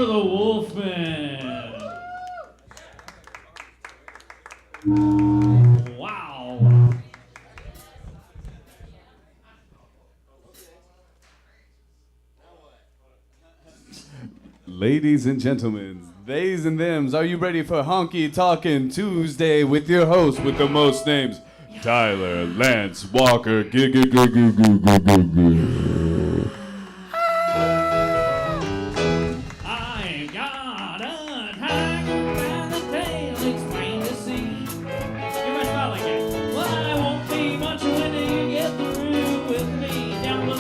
for the Wolfman. Wow. Ladies and gentlemen, theys and thems, are you ready for Honky Talkin' Tuesday with your host with the most names, Tyler Lance Walker. I got a tiger by the tail, it's plain to see. You must smile like that. Well, I won't be much when you get through with me. Down the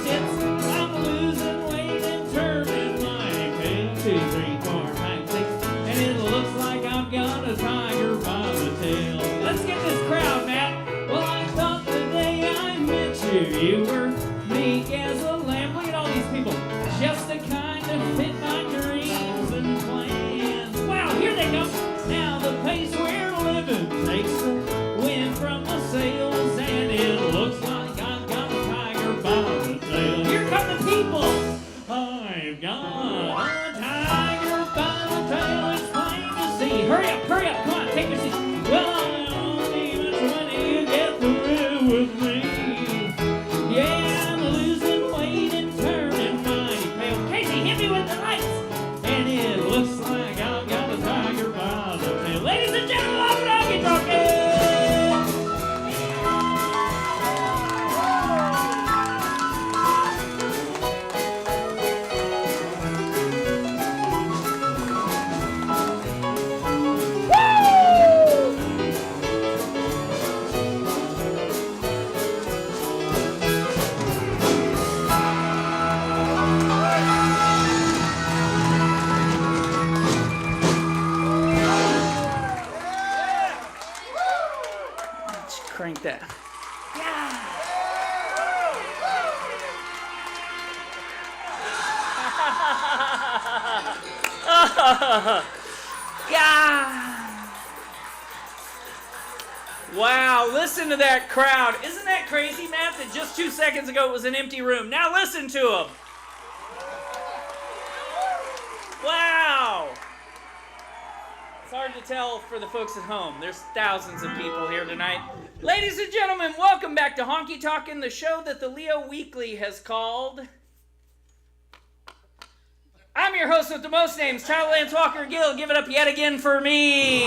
sits, I'm losing weight and turning my tail. 2, 3, 4, 5, 6, and it looks like I've got a tiger by the tail. Let's get this crowd, Matt. Well, I thought the day I met you were meek as a lamb. Look at all these people, just the kind that fit my dreams and plans. Wow, here they come. Now the pace we're living takes the wind from the sails, and it looks like I've got a tiger by the tail. Here come the people. I've got a tiger by the tail. It's plain to see. Hurry up, come on, take your seat. Well, I don't even when you get through with me. Yeah, I'm losing weight and turning mighty pale. Casey, hit me with the lights. And it looks like I've got a tiger by the tail. Ladies and gentlemen, welcome to Honky Talkin'. Crank that. Yeah. Wow, listen to that crowd. Isn't that crazy, Matt, that just 2 seconds ago it was an empty room? Now listen to them. Wow. It's hard to tell for the folks at home. There's thousands of people here tonight. Ladies and gentlemen, welcome back to Honky Talkin', the show that the Leo Weekly has called. I'm your host with the most names, Tyler Lance Walker Gill. Give it up yet again for me.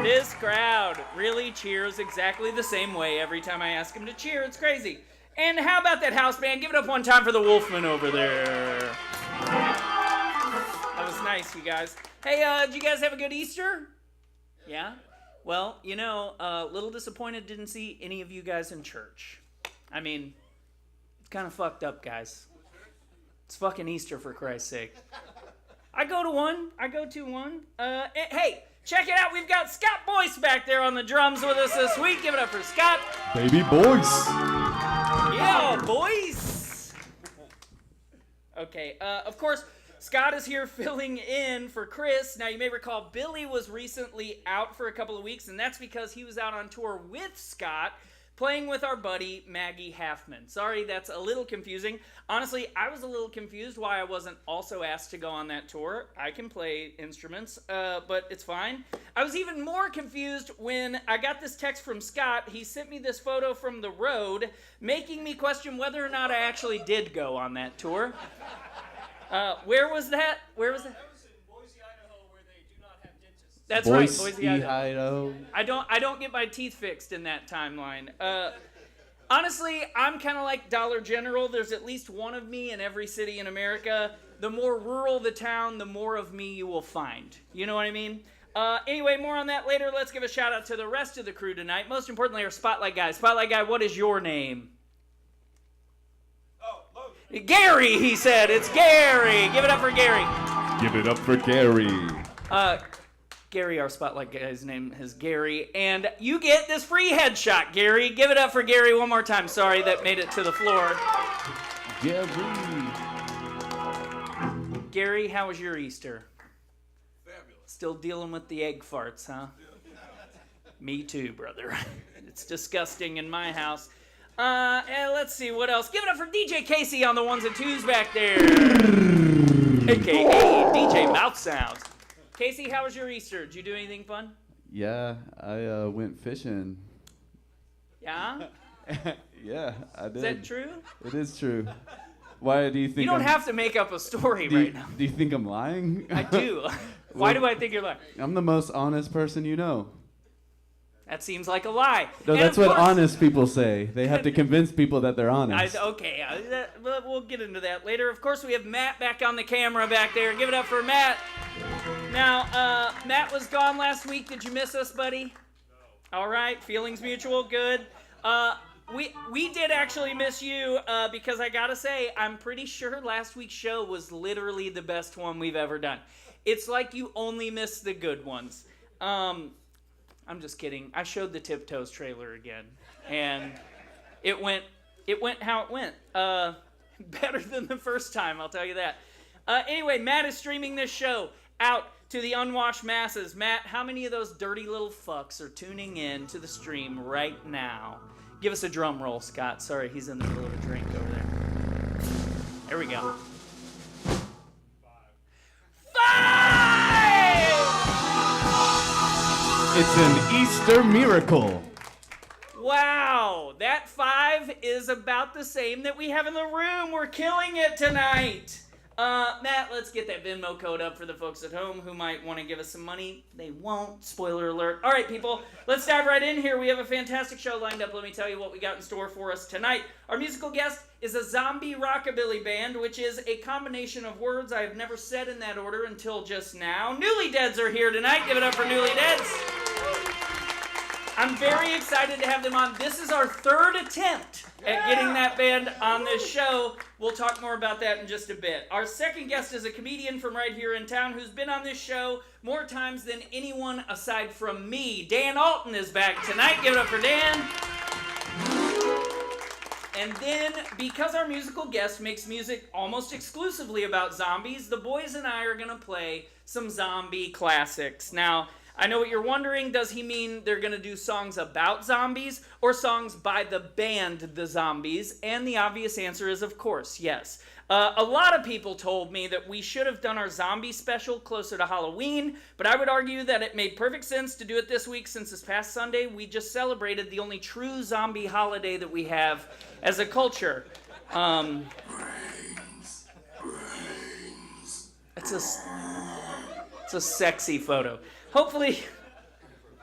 This crowd really cheers exactly the same way every time I ask them to cheer. It's crazy. And how about that house band? Give it up one time for the Wolfman over there. That was nice, you guys. Hey, did you guys have a good Easter? Yeah? Well, you know, a little disappointed didn't see any of you guys in church. I mean, it's kind of fucked up, guys. It's fucking Easter, for Christ's sake. I go to one. Hey, check it out. We've got Scott Boyce back there on the drums with us this week. Give it up for Scott. Baby boys. Yeah, boys. Okay, of course, Scott is here filling in for Chris. Now, you may recall Billy was recently out for a couple of weeks, and that's because he was out on tour with Scott, playing with our buddy Maggie Halfman. Sorry, that's a little confusing. Honestly, I was a little confused why I wasn't also asked to go on that tour. I can play instruments, but it's fine. I was even more confused when I got this text from Scott. He sent me this photo from the road, making me question whether or not I actually did go on that tour. Where was that? That was in Boise, Idaho, where they do not have dentists. That's right, Boise, Idaho. I don't get my teeth fixed in that timeline. Honestly, I'm kind of like Dollar General. There's at least one of me in every city in America. The more rural the town, the more of me you will find. You know what I mean? Anyway, more on that later. Let's give a shout out to the rest of the crew tonight. Most importantly, our Spotlight Guy. Spotlight Guy, what is your name? Gary, he said. It's Gary. Give it up for Gary. Give it up for Gary. Gary, our Spotlight Guy's name is Gary. And you get this free headshot, Gary. Give it up for Gary one more time. Sorry, that made it to the floor. Gary. Gary, how was your Easter? Fabulous. Still dealing with the egg farts, huh? Me too, brother. It's disgusting in my house. And let's see what else. Give it up for DJ Casey on the ones and twos back there. AKA DJ Mouth Sounds. Casey, how was your Easter? Did you do anything fun? Yeah, I went fishing. Yeah? Yeah, I did. Is that true? It is true. Why do you think? You don't have to make up a story right now. Do you think I'm lying? I do. Why do I think you're lying? I'm the most honest person you know. That seems like a lie. No, And that's of what course- honest people say. They have to convince people that they're honest. We'll get into that later. Of course, we have Matt back on the camera back there. Give it up for Matt. Now, Matt was gone last week. Did you miss us, buddy? No. All right. Feelings mutual. Good. We did actually miss you because I gotta say, I'm pretty sure last week's show was literally the best one we've ever done. It's like you only miss the good ones. I'm just kidding. I showed the Tiptoes trailer again, and it went how it went. Better than the first time, I'll tell you that. Anyway, Matt is streaming this show out to the unwashed masses. Matt, how many of those dirty little fucks are tuning in to the stream right now? Give us a drum roll, Scott. Sorry, he's in the middle of a drink over there. There we go. 5! It's an Easter miracle. Wow, that 5 is about the same that we have in the room. We're killing it tonight. Matt, let's get that Venmo code up for the folks at home who might want to give us some money. They won't. Spoiler alert. All right, people, let's dive right in here. We have a fantastic show lined up. Let me tell you what we got in store for us tonight. Our musical guest is a zombie rockabilly band, which is a combination of words I have never said in that order until just now. Newly Deads are here tonight. Give it up for Newly Deads. I'm very excited to have them on. This is our third attempt at getting that band on this show. We'll talk more about that in just a bit. Our second guest is a comedian from right here in town who's been on this show more times than anyone aside from me. Dan Alton is back tonight. Give it up for Dan. And then, because our musical guest makes music almost exclusively about zombies, the boys and I are going to play some zombie classics. Now, I know what you're wondering. Does he mean they're going to do songs about zombies or songs by the band The Zombies? And the obvious answer is, of course, yes. A lot of people told me that we should have done our zombie special closer to Halloween, but I would argue that it made perfect sense to do it this week since this past Sunday we just celebrated the only true zombie holiday that we have as a culture. It's a sexy photo. Hopefully,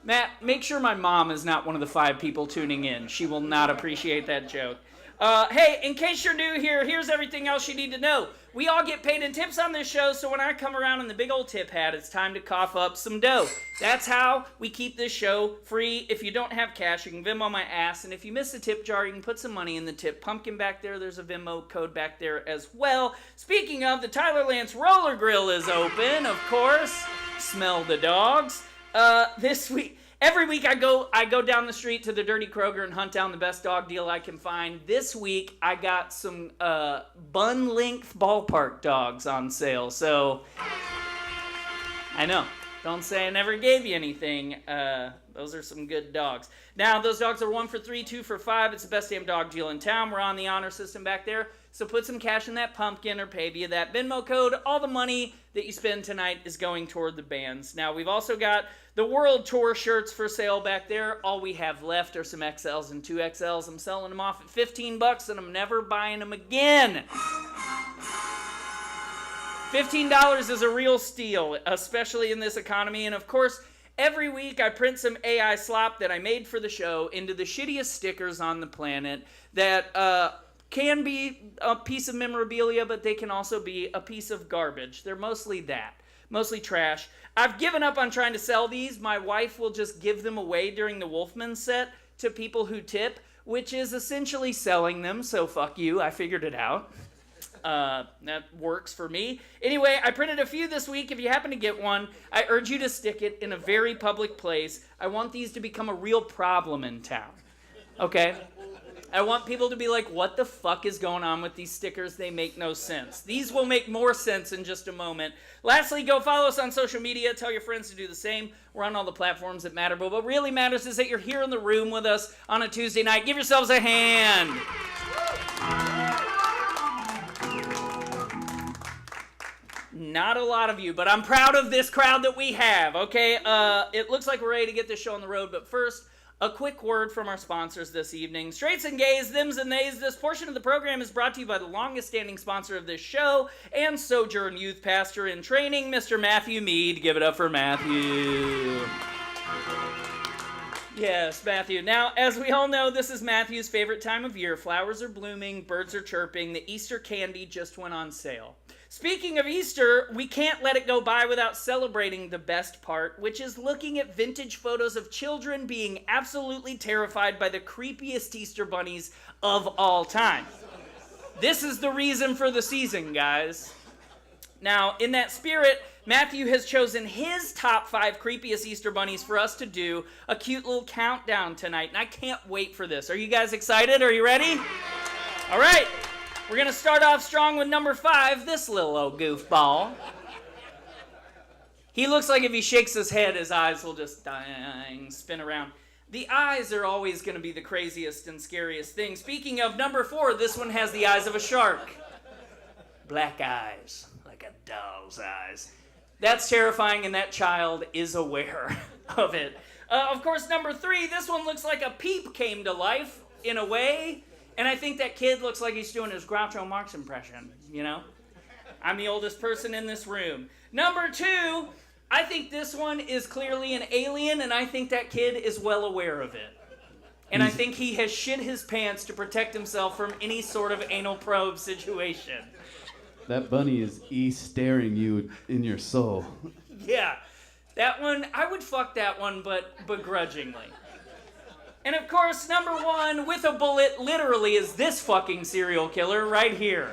Matt, make sure my mom is not one of the 5 people tuning in. She will not appreciate that joke. Hey, in case you're new here, here's everything else you need to know. We all get paid in tips on this show, so when I come around in the big old tip hat, it's time to cough up some dough. That's how we keep this show free. If you don't have cash, you can Venmo my ass, and if you miss the tip jar, you can put some money in the tip pumpkin back there. There's a Venmo code back there as well. Speaking of, the Tyler Lance Roller Grill is open, of course. Smell the dogs. This week, every week I go down the street to the Dirty Kroger and hunt down the best dog deal I can find. This week I got some bun length ballpark dogs on sale. So I know, don't say I never gave you anything. Those are some good dogs. Now those dogs are 1 for $3, 2 for $5. It's the best damn dog deal in town. We're on the honor system back there. So put some cash in that pumpkin or pay via that Venmo code. All the money that you spend tonight is going toward the bands. Now, we've also got the World Tour shirts for sale back there. All we have left are some XLs and 2XLs. I'm selling them off at $15, and I'm never buying them again. $15 is a real steal, especially in this economy. And, of course, every week I print some AI slop that I made for the show into the shittiest stickers on the planet that can be a piece of memorabilia, but they can also be a piece of garbage. They're mostly that. Mostly trash. I've given up on trying to sell these. My wife will just give them away during the Wolfman set to people who tip, which is essentially selling them, so fuck you. I figured it out. That works for me. Anyway, I printed a few this week. If you happen to get one, I urge you to stick it in a very public place. I want these to become a real problem in town. Okay? I want people to be like, what the fuck is going on with these stickers? They make no sense. These will make more sense in just a moment. Lastly, go follow us on social media. Tell your friends to do the same. We're on all the platforms that matter. But what really matters is that you're here in the room with us on a Tuesday night. Give yourselves a hand. Not a lot of you, but I'm proud of this crowd that we have, okay? It looks like we're ready to get this show on the road, but first, a quick word from our sponsors this evening. Straights and gays, thems and theys, this portion of the program is brought to you by the longest-standing sponsor of this show and Sojourn Youth Pastor in Training, Mr. Matthew Mead. Give it up for Matthew. Yes, Matthew. Now, as we all know, this is Matthew's favorite time of year. Flowers are blooming, birds are chirping, the Easter candy just went on sale. Speaking of Easter, we can't let it go by without celebrating the best part, which is looking at vintage photos of children being absolutely terrified by the creepiest Easter bunnies of all time. This is the reason for the season, guys. Now, in that spirit, Matthew has chosen his top 5 creepiest Easter bunnies for us to do a cute little countdown tonight, and I can't wait for this. Are you guys excited? Are you ready? All right. We're going to start off strong with number 5, this little old goofball. He looks like if he shakes his head, his eyes will just spin around. The eyes are always going to be the craziest and scariest thing. Speaking of number 4, this one has the eyes of a shark. Black eyes, like a doll's eyes. That's terrifying, and that child is aware of it. Of course, number 3, this one looks like a peep came to life, in a way. And I think that kid looks like he's doing his Groucho Marx impression, you know? I'm the oldest person in this room. Number 2, I think this one is clearly an alien, and I think that kid is well aware of it. And I think he has shit his pants to protect himself from any sort of anal probe situation. That bunny is staring you in your soul. Yeah, that one, I would fuck that one, but begrudgingly. And of course, number 1, with a bullet, literally is this fucking serial killer right here.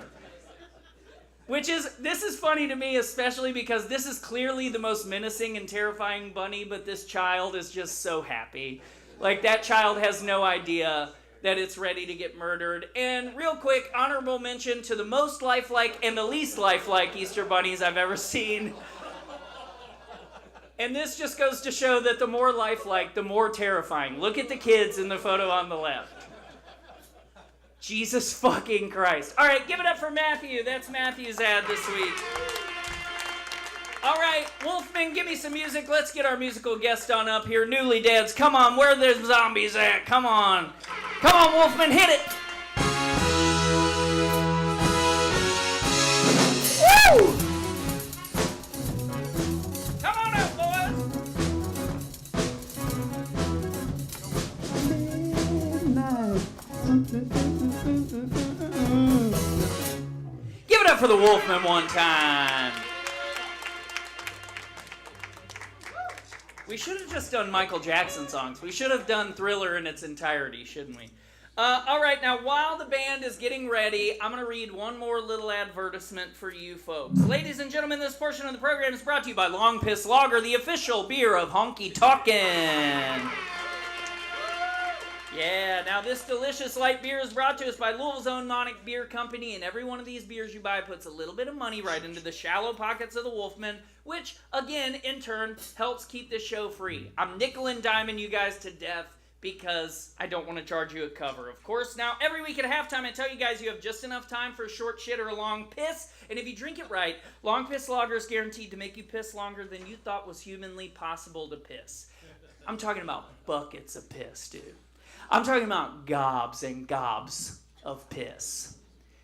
This is funny to me, especially because this is clearly the most menacing and terrifying bunny, but this child is just so happy. Like, that child has no idea that it's ready to get murdered. And real quick, honorable mention to the most lifelike and the least lifelike Easter bunnies I've ever seen. And this just goes to show that the more lifelike, the more terrifying. Look at the kids in the photo on the left. Jesus fucking Christ. All right, give it up for Matthew. That's Matthew's ad this week. All right, Wolfman, give me some music. Let's get our musical guest on up here. Newly Dads, come on. Where are the zombies at? Come on. Come on, Wolfman, hit it. Woo! Give it up for the Wolfman one time. We should have just done Michael Jackson songs. We should have done Thriller in its entirety, shouldn't we? All right, now while the band is getting ready, I'm going to read one more little advertisement for you folks. Ladies and gentlemen, this portion of the program is brought to you by Long Piss Lager, the official beer of Honky Talkin. Yeah, now this delicious light beer is brought to us by Louisville's own Monic Beer Company, and every one of these beers you buy puts a little bit of money right into the shallow pockets of the Wolfman, which, again, in turn, helps keep this show free. I'm nickel and diming you guys to death because I don't want to charge you a cover, of course. Now, every week at halftime, I tell you guys you have just enough time for a short shit or a long piss, and if you drink it right, Long Piss Lager is guaranteed to make you piss longer than you thought was humanly possible to piss. I'm talking about buckets of piss, dude. I'm talking about gobs and gobs of piss.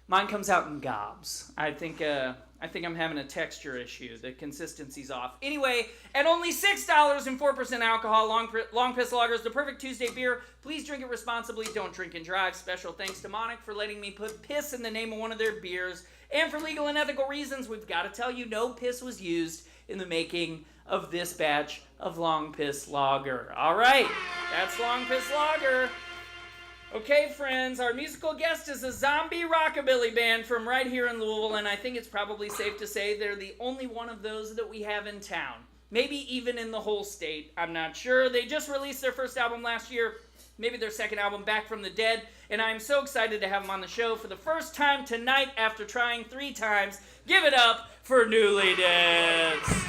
Mine comes out in gobs. I think I'm having a texture issue. The consistency's off. Anyway, at only $6 and 4% alcohol, Long Piss Lager is the perfect Tuesday beer. Please drink it responsibly. Don't drink and drive. Special thanks to Monic for letting me put piss in the name of one of their beers. And for legal and ethical reasons, we've got to tell you no piss was used in the making of this batch of Long Piss Lager. All right, that's Long Piss Lager. Okay, friends, our musical guest is a zombie rockabilly band from right here in Louisville, and I think it's probably safe to say they're the only one of those that we have in town. Maybe even in the whole state, I'm not sure. They just released their first album last year, maybe their second album, Back from the Dead, and I'm so excited to have them on the show for the first time tonight after trying 3 times. Give it up for Newly Dance.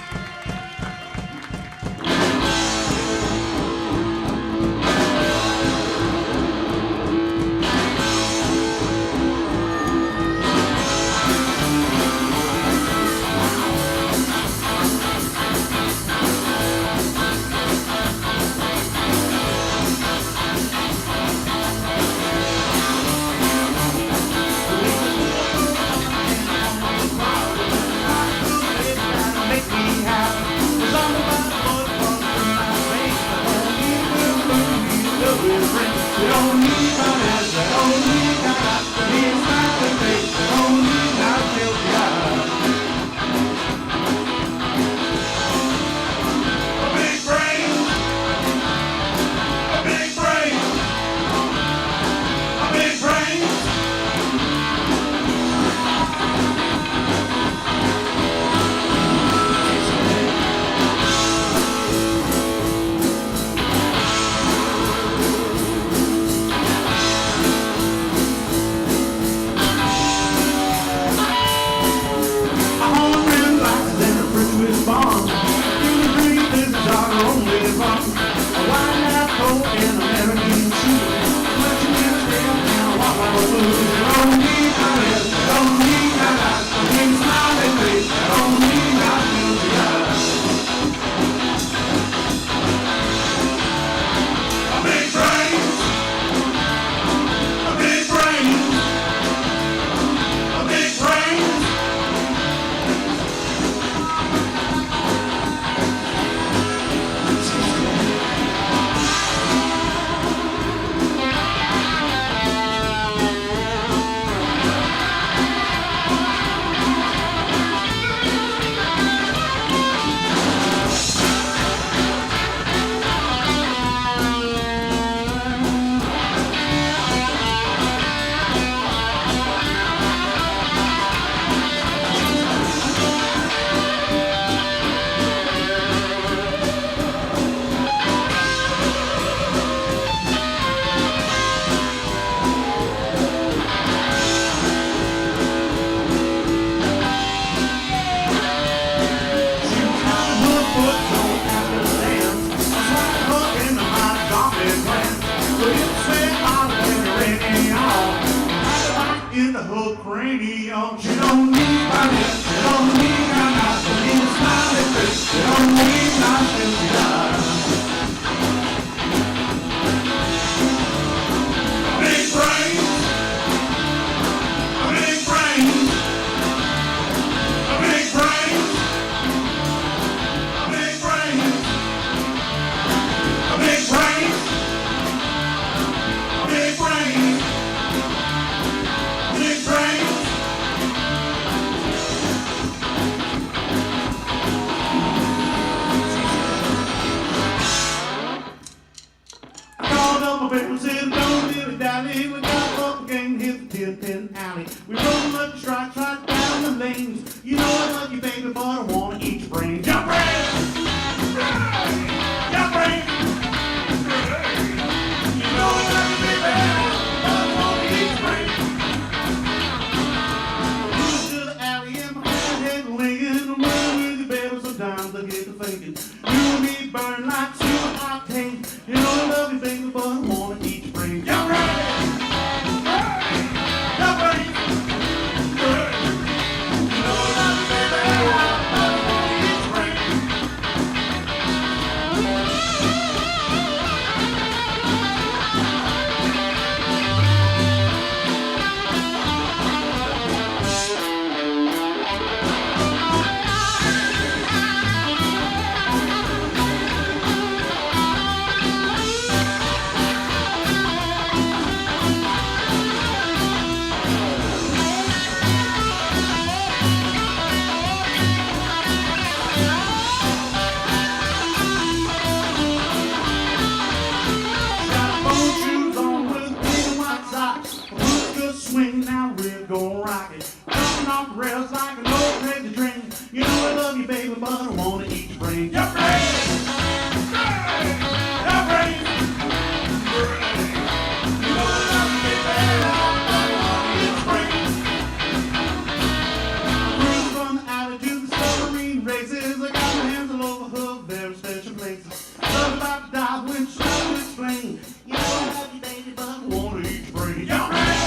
explain. You don't have your baby, but wanna eat brain. You're ready.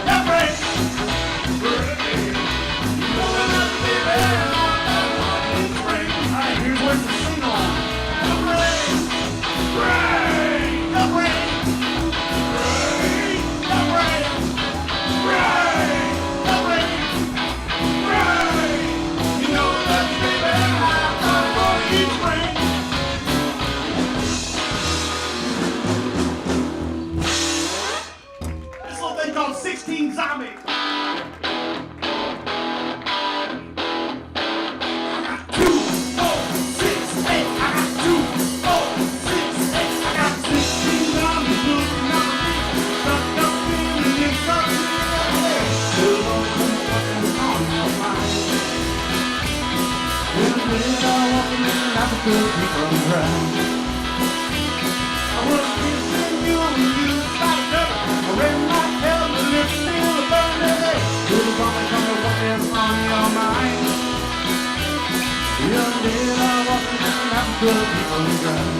You're ready. You don't have your baby, but wanna eat brain. All right, here's where you sing on. You're ready. Brain. You're ready. Brain. You're ready. Brain. You're ready. Brain. You know that baby, I wanna eat brain. This little thing called 16 Zombies. I got 2, 4, 6, 8. I got 2, 4, 6, 8. I got 16 zombies looking at me. Stuck up feeling in something every day. Still on your mind. In the middle of walking in and out the people around. I was kissing you and you started up. I read my hell, but it's still a burning day. Little woman, tell me what is on your mind. You're there, walking in and out the people around.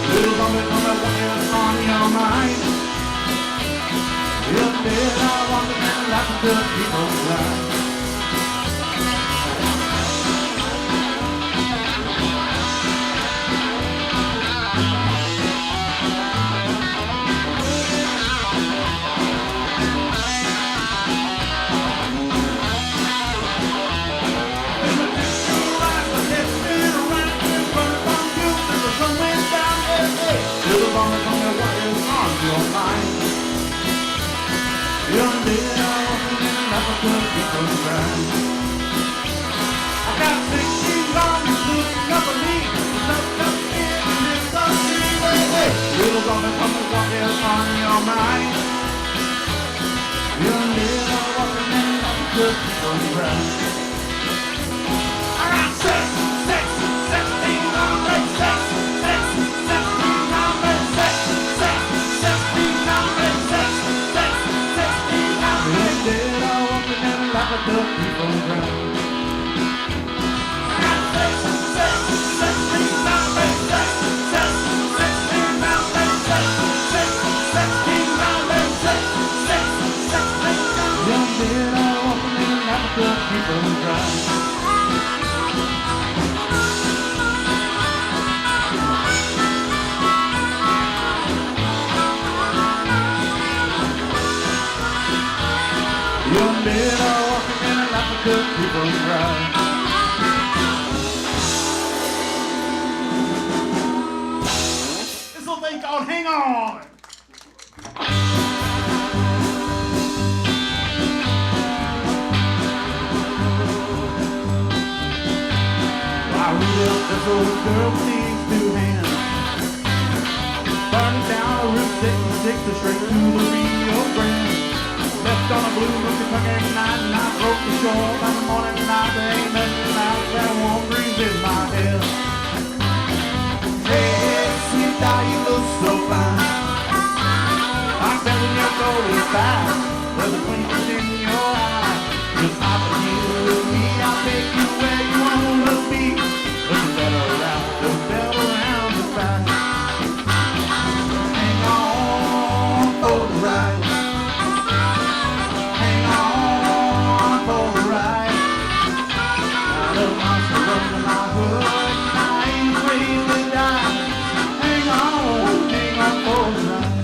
Little woman, tell me what is on your mind. You're there, walking in and out the people around. Little woman, tell me what is on your mind. You're there, walking in and out the people around. I got 16 zombies looking up at me. Stuck up in this dusty way. Little woman, tell me what is on your mind. You're there, walking in and out the people around. I got 16 zombies, 16 zombies, 16 zombies, 16 zombies. Dead, I walking in and out the people around. I got 16 zombies, 16 zombies, 16 zombies, 16 zombies. You're dead, I walking in and out the people around. You're dead, walking in and out the people around. This little thing called Hang On. I ruled up this old girl with these two hands. Burning down a Route 66 straight to the Rio Grande. Left on a blue Honky Talkin night and I broke the shore by the morning light. There ain't nothing out that warm breeze in my head. Hey, sweet doll, you look so fine. I'm telling you, going fast. There's a twinkle in your eye. Just hop in here with me, I'll take you where you wanna be. There's a better round the back. Hang on for the ride. Hang on for the ride. Got a monster under my hood, and I ain't afraid to die. Hang on for the ride.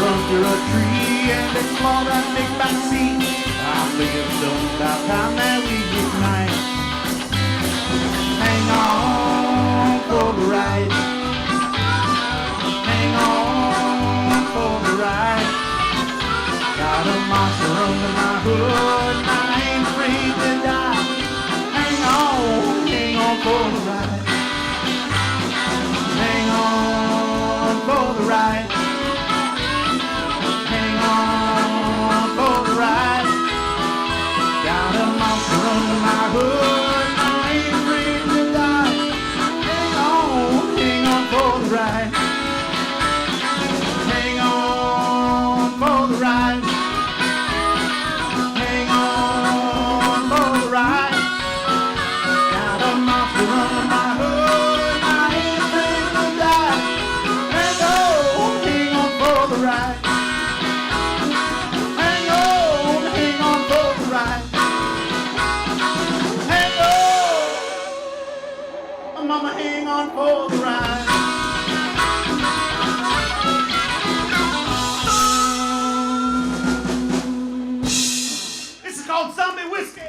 under a tree and explore that big back seat. I think it's about time that we unite. Hang on for the ride. Hang on for the ride. Got a monster under my hood and I ain't afraid to die. Hang on for the ride. Hang on for the ride. Hang on for the ride. Got a monster under my hood and I ain't afraid to die. Hang on for the ride. Hang on for the ride. Hang on for the ride. Got a monster under my hood and I ain't afraid to die. Hang on for the ride. Hang on for the ride. Hang on, mama, hang on for the ride. This is called Zombie Whiskey.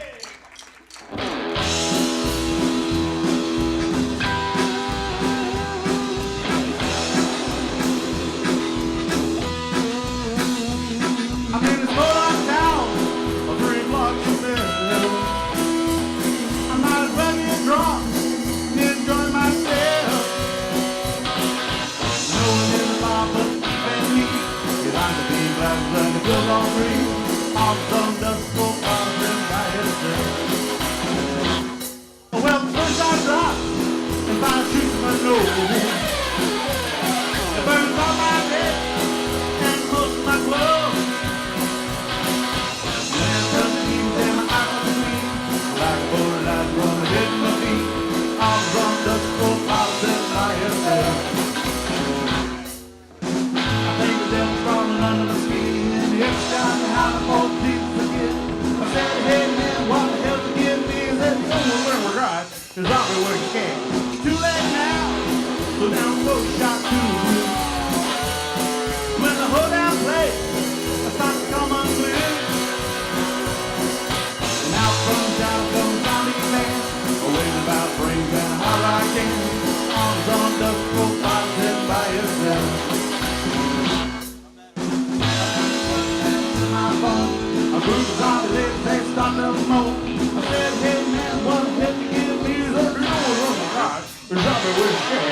I'm in this boat town, a 3 blocks from there. I might as well get drunk and enjoy myself. No one in the bar but and me. Get on the bean glass and the good on free. Off some dust go falling by itself. Well, the first I drop and find shoots in my nose. It burns on my neck and most of my clothes. And doesn't even them out of me. Like a bullet running in my feet. All some dust go falling by itself. I think the devil's crawling under the skin. Every time I have a more people forget. I said, hey man, what the hell to give me? He said, you know where we're right. There's always where you can. Too late now, so now I'm so shot too. When the whole damn place starts to come unclear. And out from down comes zombie man. Waiting about brains and how I can. Arms on dust, profiles hit by yourself. A group of zombie ladies, they start to moan. I said, hey man, what the hell you give me? He said, no, oh my God, there's zombie whiskey.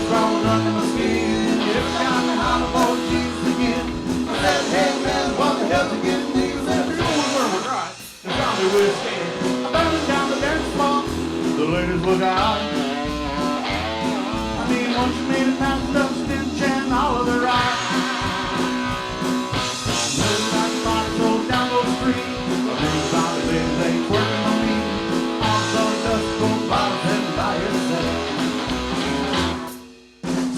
Crawling under my skin. Every time I holler for Jesus again. I said, hey man, what the hell's you getting me? He said, you know where we're right. The zombie whiskey. I burning down the dance floor. The ladies look out. I mean, once you made it past the stench and all of the right. Moving like a body sold down those streets. The big zombie ladies, they twerking on me. Also, dust goes bottles and by yourself.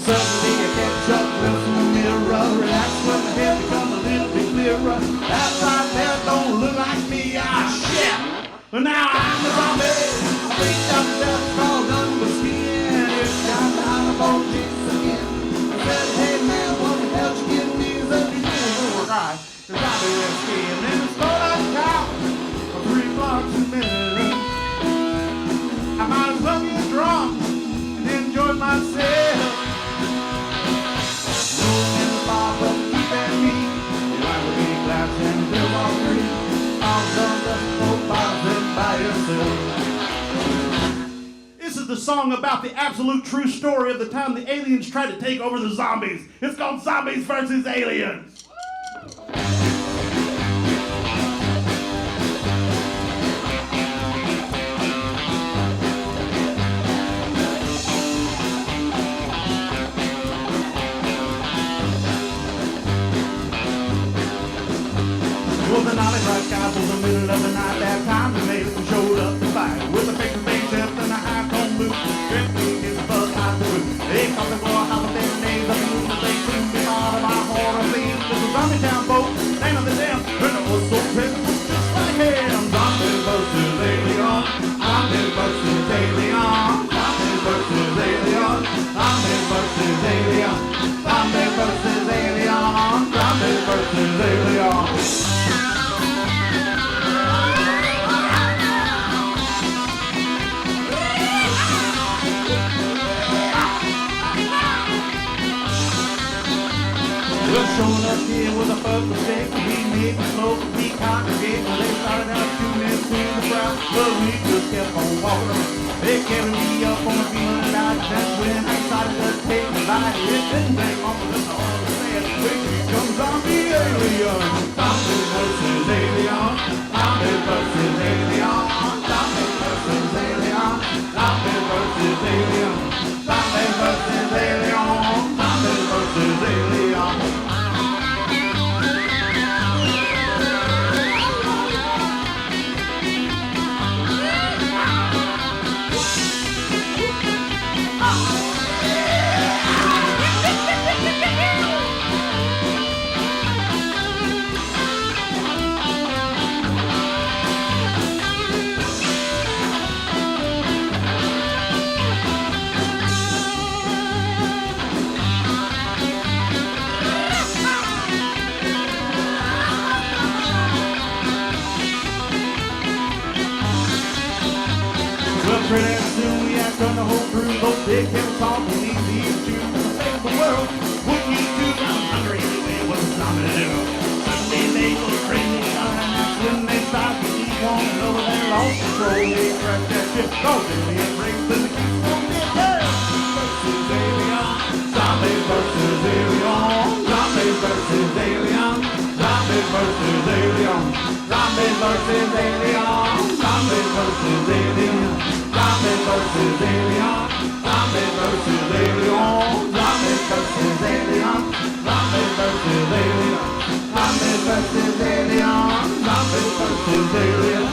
Suddenly I catch up with the mirror. Relax when my head becomes a little bit clearer. That side there don't look like me. Ah, shit! But now I'm the zombie. I think I'm just crawled under my skin. It's time to holler for Jesus again. I said, hey man, what the hell you getting me? He said, you know right. The zombie whiskey. And then it's slow down town for 3 blocks a minute. I might as well get drunk and enjoy myself. This is the song about the absolute true story of the time the aliens tried to take over the zombies. It's called Zombies versus Aliens. Well, the Nolly Rock guys was the middle of the night. That time the natives showed up to fight with a big tipped and a high showing up here with a fuck mistake. We made the smoke, we congregate. Well, they started out shooting into the crowd, but we just kept on walking around. They carried me up on the feeling like that's when I started to take my body. It didn't take long for us all to say it. Here comes zombie alien. Zombie versus alien. Zombie versus alien. Zombie versus alien. Zombie versus alien. Zombie versus alien. Zombie versus alien. Pretty soon we had done the whole crew. Those big kept talking, we need to save the world. What we do, I'm hungry anyway, what's the zombie to do? Suddenly they go crazy, and that's when they start to keep on over their lost control. They crash that ship, cause alien brings them to keep on getting hurt. Versus alien, zombie versus alien, zombie versus alien, zombie versus alien, zombie versus alien, zombie versus alien. Zombie versus alien, zombie versus alien, zombie versus alien, zombie versus alien, zombie versus alien, zombie versus alien.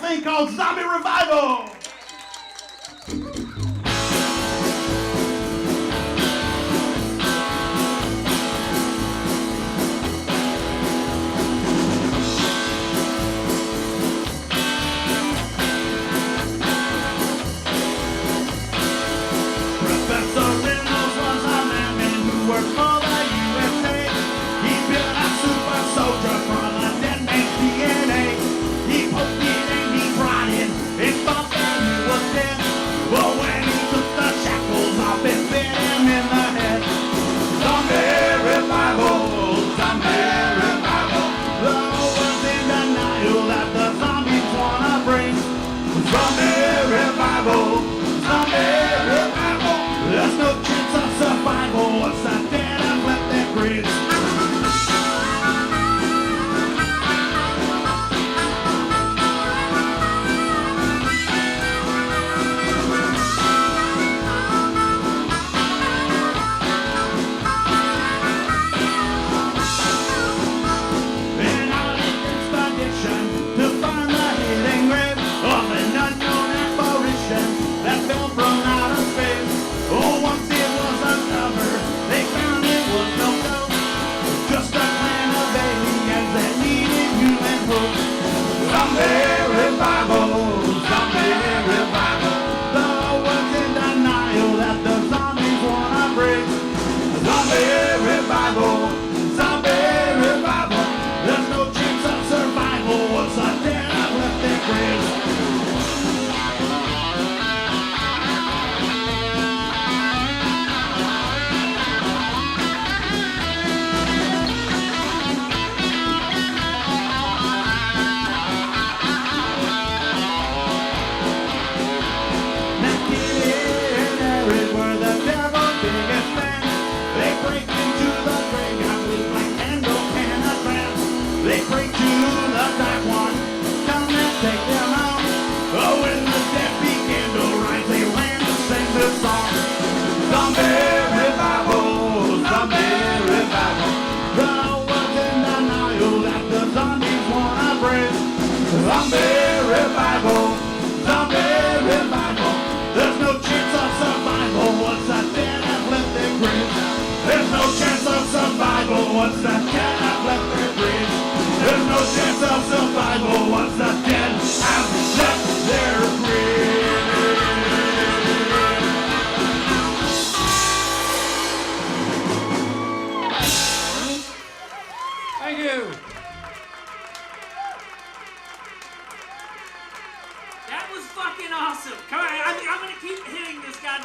Thing called Zombie Revival.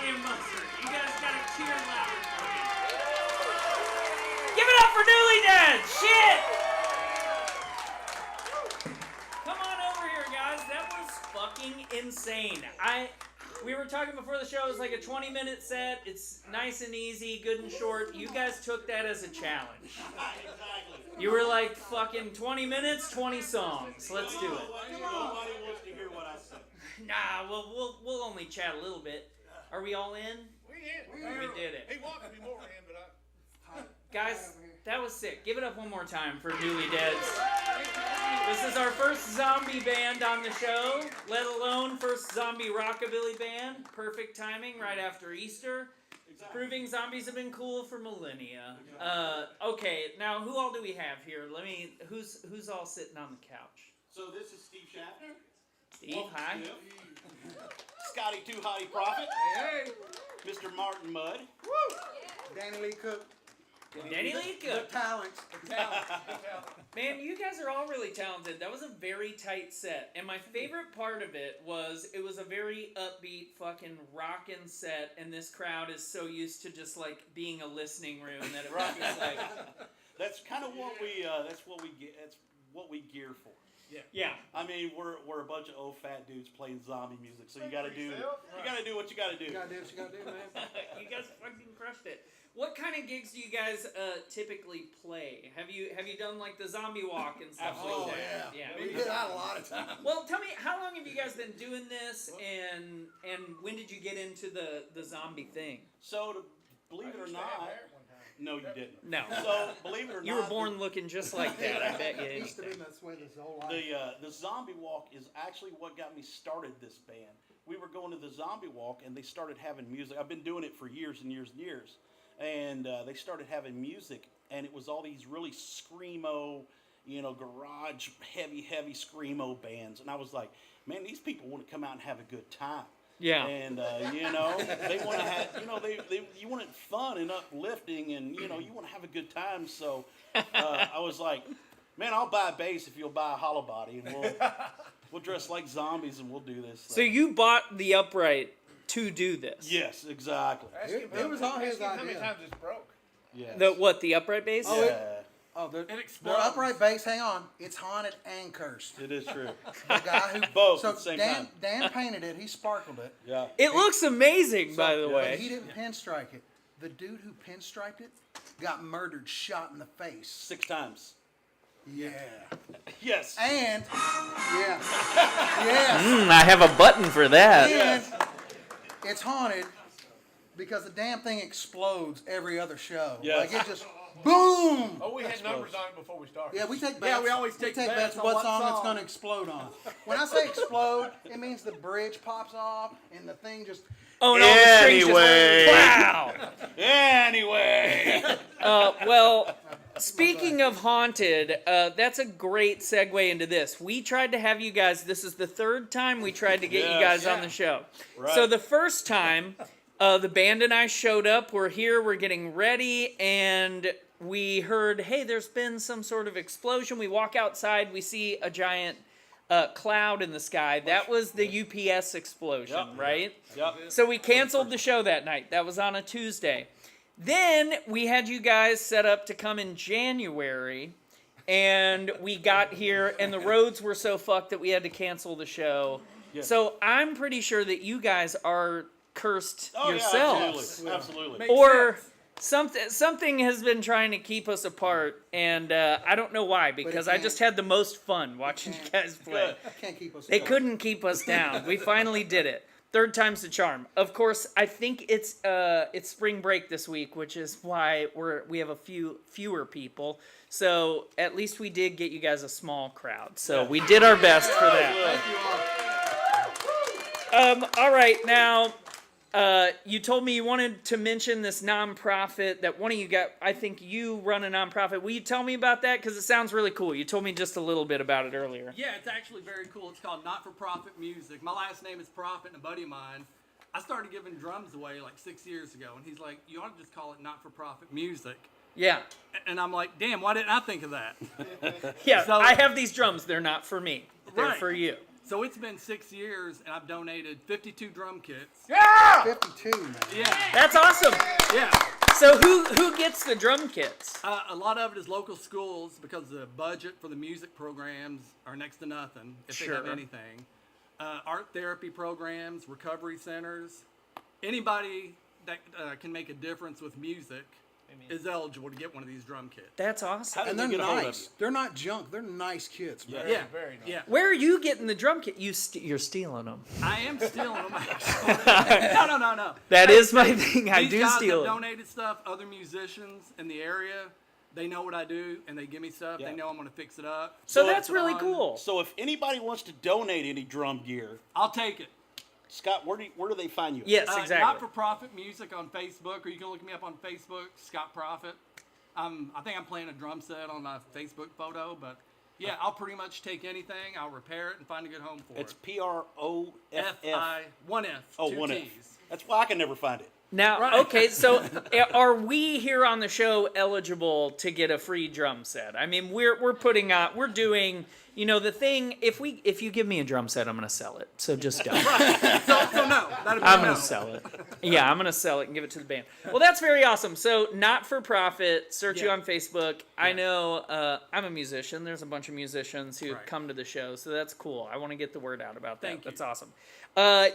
and mustard. You guys gotta cheer louder for me. Give it up for Newly Dead! Shit! Come on over here, guys. That was fucking insane. We were talking before the show. It was like a 20-minute set. It's nice and easy, good and short. You guys took that as a challenge. You were like, fucking 20 minutes, 20 songs. Let's do it. Nobody wants to hear what I say. Nah, we'll only chat a little bit. Are we all in? We did it. He wanted me more in, but Guys, that was sick. Give it up one more time for Newly Deads. This is our first zombie band on the show, let alone first zombie rockabilly band. Perfect timing right after Easter. Proving zombies have been cool for millennia. Okay, now who all do we have here? Who's all sitting on the couch? So this is Steve Schaffner. Steve, hi. Scotty Too Hottie Prophet. hey, Mr. Martin Mudd. Danny Lee Cook. Danny Lee Cook. Talents. Man, you guys are all really talented. That was a very tight set. And my favorite part of it was a very upbeat fucking rockin' set, and this crowd is so used to just like being a listening room that it was just like That's kind of what we gear for. yeah. I mean, we're a bunch of old fat dudes playing zombie music, so you gotta do what you gotta do. You gotta do what you gotta do, man. You guys fucking crushed it. What kind of gigs do you guys typically play? Have you done like the zombie walk and stuff Oh, like that? yeah. We did that a lot of times. Well, tell me, how long have you guys been doing this, and when did you get into the zombie thing? So, believe it or not, no, you didn't. No. So, believe it or not, You were born looking just like that, I bet you. It used to be this way this whole life. the zombie walk is actually what got me started this band. We were going to the zombie walk, and they started having music. I've been doing it for years and years and years. And they started having music, and it was all these really screamo, garage heavy screamo bands. And I was like, man, these people want to come out and have a good time. Yeah. And they want to have, you want it fun and uplifting, and you want to have a good time. So I was like, man, I'll buy a bass if you'll buy a hollow body, and we'll dress like zombies and we'll do this. So you bought the upright to do this? Yes, exactly. It was all his how many idea. times it's broke? Yes. The upright bass? Oh, Yeah, The explodes. upright bass, hang on, it's haunted and cursed. it is true. The guy who Both at the same Dan, time. Dan painted it, he sparkled it. Yeah. It looks amazing, by the But way. he didn't pinstripe it. The dude who pinstriped it got murdered, shot in the face. 6 times. Yeah. Yes. And yes. I have a button for that. And it's haunted because the damn thing explodes every other show. Yes. Like it just boom. Oh, we had numbers on it before we started. Yeah, we take bets. Yeah, we always take bets bets on what what song it's song. going to explode on. When I say explode, it means the bridge pops off and the thing just. Oh, and all the strings just- Anyway. wow. Anyway. Well, speaking of haunted, that's a great segue into this. We tried to have you guys, this is the third time we tried to get you guys on the show. Right. So the first time, the band and I showed up, we're here, we're getting ready, and we heard, hey, there's been some sort of explosion. We walk outside, we see a giant cloud in the sky. That was the UPS explosion, Yep. right? Yep. So we canceled the show that night. That was on a Tuesday. Then we had you guys set up to come in January, and we got here, and the roads were so fucked that we had to cancel the show. Yes. So I'm pretty sure that you guys are cursed Oh, yourselves. yeah, absolutely. Or something has been trying to keep us apart, and I don't know why, because I can't. just had the most fun watching you guys play. Can't keep us. They apart. couldn't keep us down. We finally did it. Third time's the charm. Of course, I think it's spring break this week, which is why we have a fewer people. So at least we did get you guys a small crowd. So we did our best for that. All right, now you told me you wanted to mention this nonprofit that one of you got. I think you run a nonprofit. Will you tell me about that? Because it sounds really cool. You told me just a little bit about it earlier. Yeah, it's actually very cool. It's called Not For Profit Music. My last name is Profit, and a buddy of mine, I started giving drums away like 6 years ago, and he's like, you ought to just call it Not For Profit Music. Yeah. And I'm like, damn, why didn't I think of that? Yeah, So- I have these drums. They're not for me. They're Right. for you. So it's been 6 years, and I've donated 52 drum kits. 52, man. Yeah, That's awesome. yeah. So who gets the drum kits? A lot of it is local schools because the budget for the music programs are next to nothing if they have Sure. anything. Art therapy programs, recovery centers. Anybody that can make a difference with music is eligible to get one of these drum kits. That's awesome. And they're nice. They're not junk. They're nice kids, man. Yeah, very nice. yeah. Where are you getting the drum kit? You're stealing them. I am stealing them. Actually. No. That is my thing. I These do guys steal have them. donated stuff. Other musicians in the area, they know what I do, and they give me stuff. Yeah. They know I'm going to fix it up. So that's put it really on. cool. So if anybody wants to donate any drum gear, I'll take it. Scott, where do they find you? Yes, Not exactly. for profit music on Facebook, or you can look me up on Facebook, Scott Profit. I think I'm playing a drum set on my Facebook photo, but yeah, I'll pretty much take anything. I'll repair it and find a good home for It's it. PROFF. one F, Oh, two one F. T's. That's why I can never find it. Now, Right. okay, so are we here on the show eligible to get a free drum set? I mean, we're doing, the thing. If you give me a drum set, I'm gonna sell it. So just don't. So no, that'd be I'm no. gonna sell it. Yeah, I'm gonna sell it and give it to the band. Well, that's very awesome. So, not for profit. Search you Yeah. on Facebook. I know I'm a musician. There's a bunch of musicians who Right. come to the show, so that's cool. I want to get the word out about that. Thank you. That's awesome.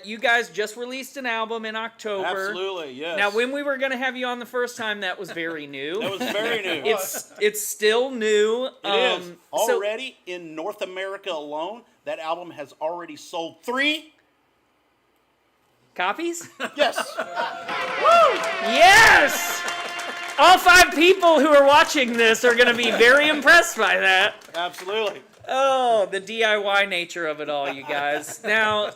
You guys just released an album in October. Absolutely, yes. Now, when we were gonna have you on the first time, that was very new. That was very new. It's still new. It is. So, Already in North America alone, that album has already sold 3. copies? Yes. Yes! All 5 people who are watching this are going to be very impressed by that. Absolutely. Oh, the DIY nature of it all, you guys. Now,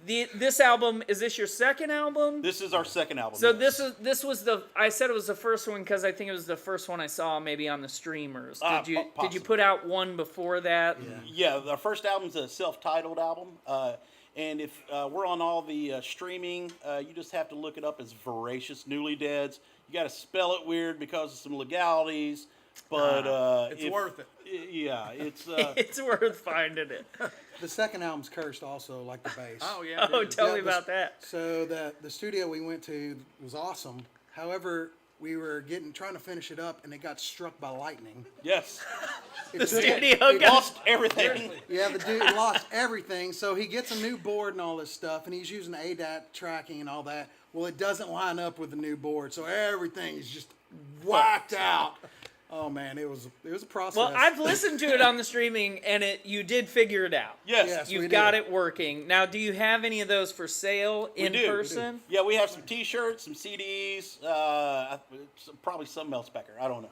this album, is this your second album? This is our second album. So yes. I said it was the first one because I think it was the first one I saw maybe on the streamers. Did you possibly. put out one before that? Yeah, our first album's a self-titled album. And if we're on all the streaming, you just have to look it up as Voracious Newly Deads. You got to spell it weird because of some legalities, but It's worth it. Yeah, it's It's worth finding it. The second album's cursed also, like the bass. Oh yeah. Oh, dude. tell me Yeah, about that. So the studio we went to was awesome. However, we were trying to finish it up, and it got struck by lightning. yes, The studio got- lost everything. Yeah, the dude lost everything. So he gets a new board and all this stuff, and he's using ADAT tracking and all that. Well, it doesn't line up with the new board, so everything is just whacked out. Oh man, it was a process. Well, I've listened to it on the streaming, and you did figure it out. Yes, Yes. we You've got did. it working. Now, do you have any of those for sale in do, we do. person? Yeah, we have some T-shirts, some CDs, probably something else back there. I don't know.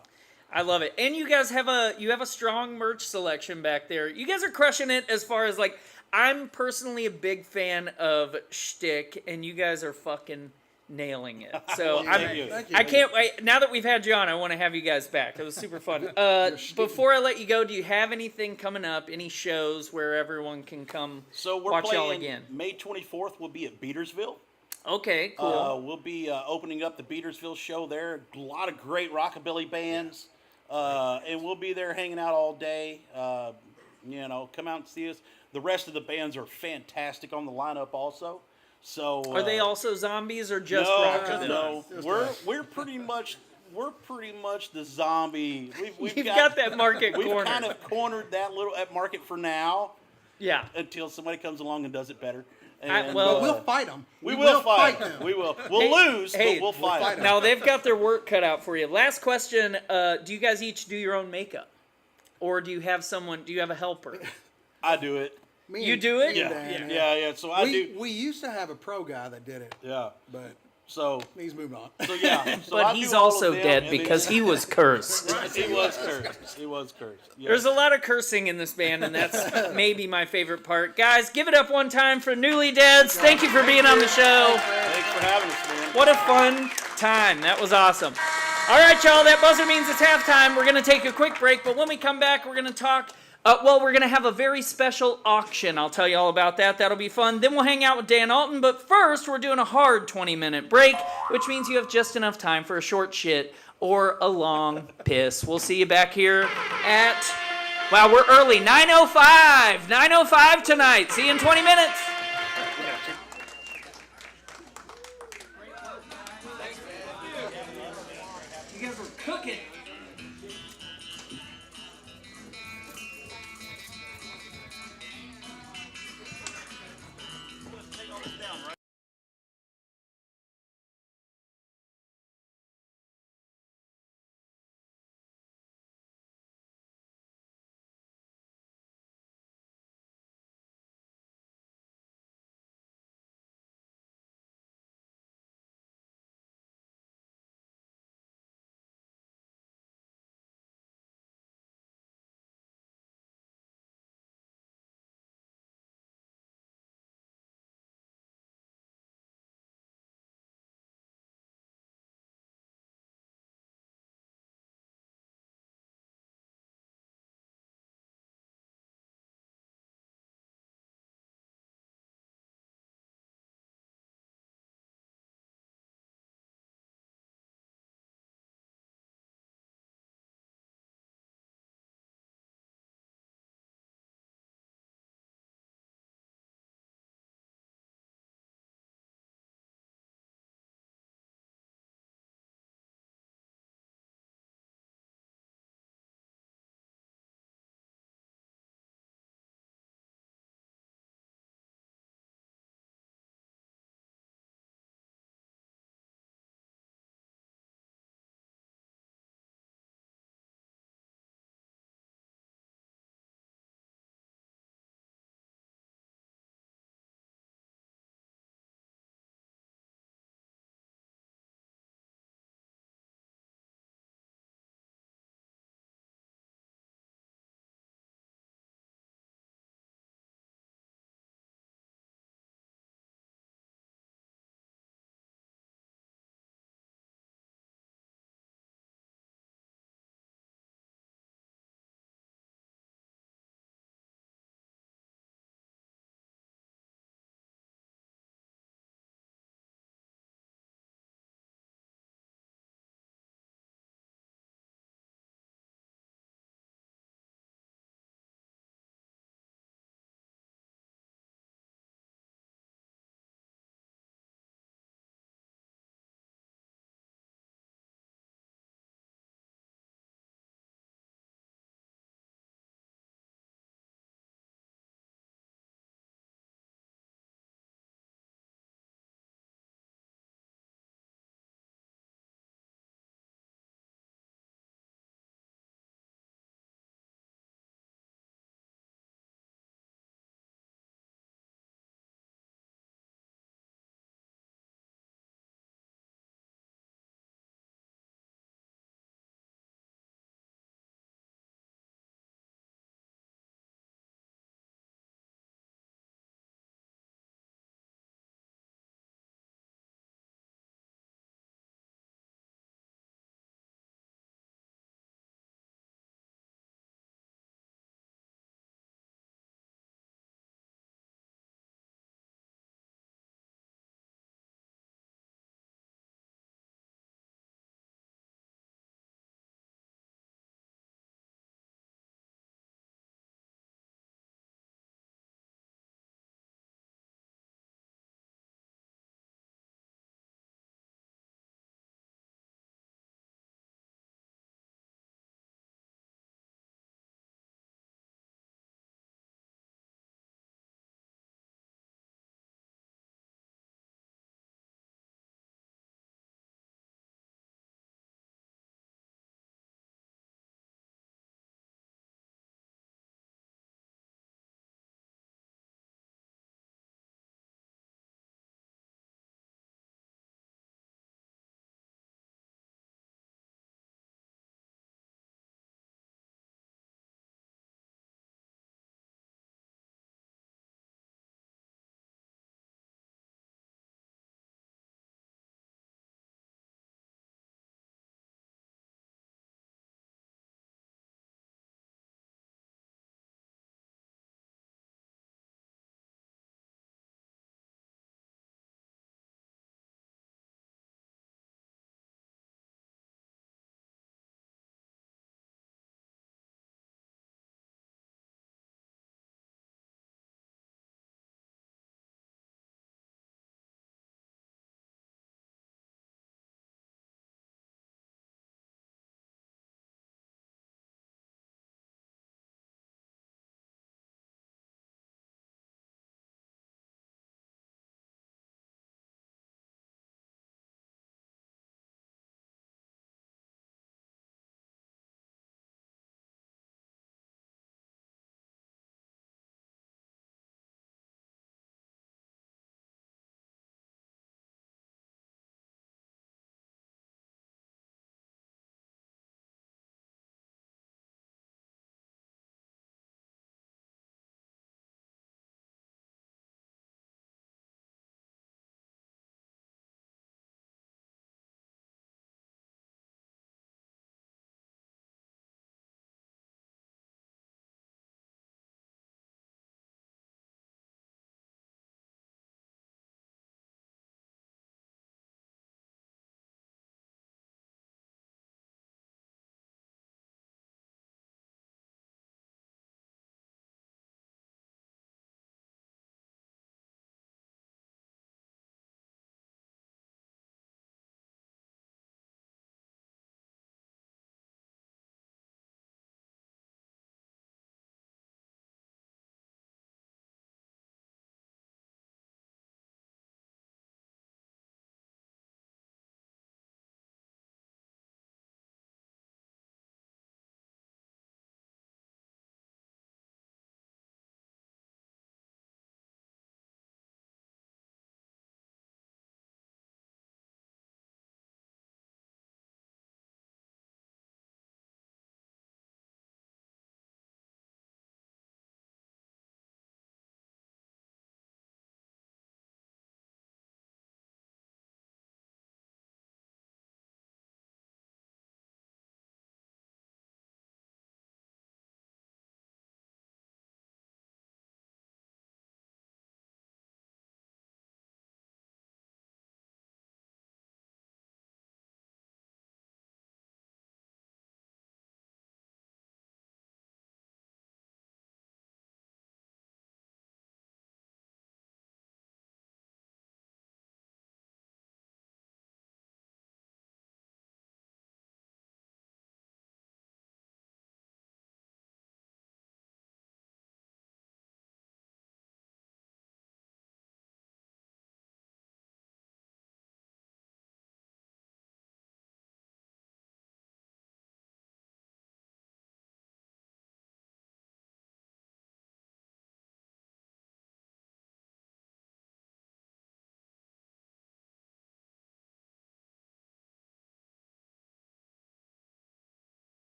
I love it. And you guys have a strong merch selection back there. You guys are crushing it as far as like I'm personally a big fan of shtick, and you guys are fucking nailing it. So Thank you. Thank you. I can't wait. Now that we've had you on, I want to have you guys back. It was super fun. Before I let you go, do you have anything coming up? Any shows where everyone can come So we're watch y'all playing again? May 24th. We'll be at Beatersville. Okay, cool. We'll be opening up the Beatersville show there. A lot of great rockabilly bands, and we'll be there hanging out all day. Come out and see us. The rest of the bands are fantastic on the lineup also. So Are they also zombies or just no, rockabilly? no. Just We're pretty much the zombie. We've You've got that market We've cornered. kind of cornered that market for now Yeah. until somebody comes along and does it better. well- But we'll fight them. we will fight them. We will. We'll lose, hey, but we'll fight. fight 'em. Now they've got their work cut out for you. Last question: do you guys each do your own makeup, or do you have someone? Do you have a helper? I do it. Me You and- do it? me and Yeah, Dan, yeah. So I do. We used to have a pro guy that did it, Yeah. but So he's moved on. yeah. So I But do he's all of also them, dead and then- because he was cursed. he was cursed. He was cursed. Yeah. There's a lot of cursing in this band, and that's maybe my favorite part. Guys, give it up one time for Newly Deads. Thank you for being on the show. Thanks for having us, man. What a fun time. That was awesome. All right, y'all, that buzzer means it's halftime. We're going to take a quick break, but when we come back, we're going to talk. We're going to have a very special auction. I'll tell you all about that. That'll be fun. Then we'll hang out with Dan Alton. But first, we're doing a hard 20-minute break, which means you have just enough time for a short shit or a long piss. We'll see you back here at Wow, we're early. 9:05. 9:05 tonight. See you in 20 minutes. You guys were cooking.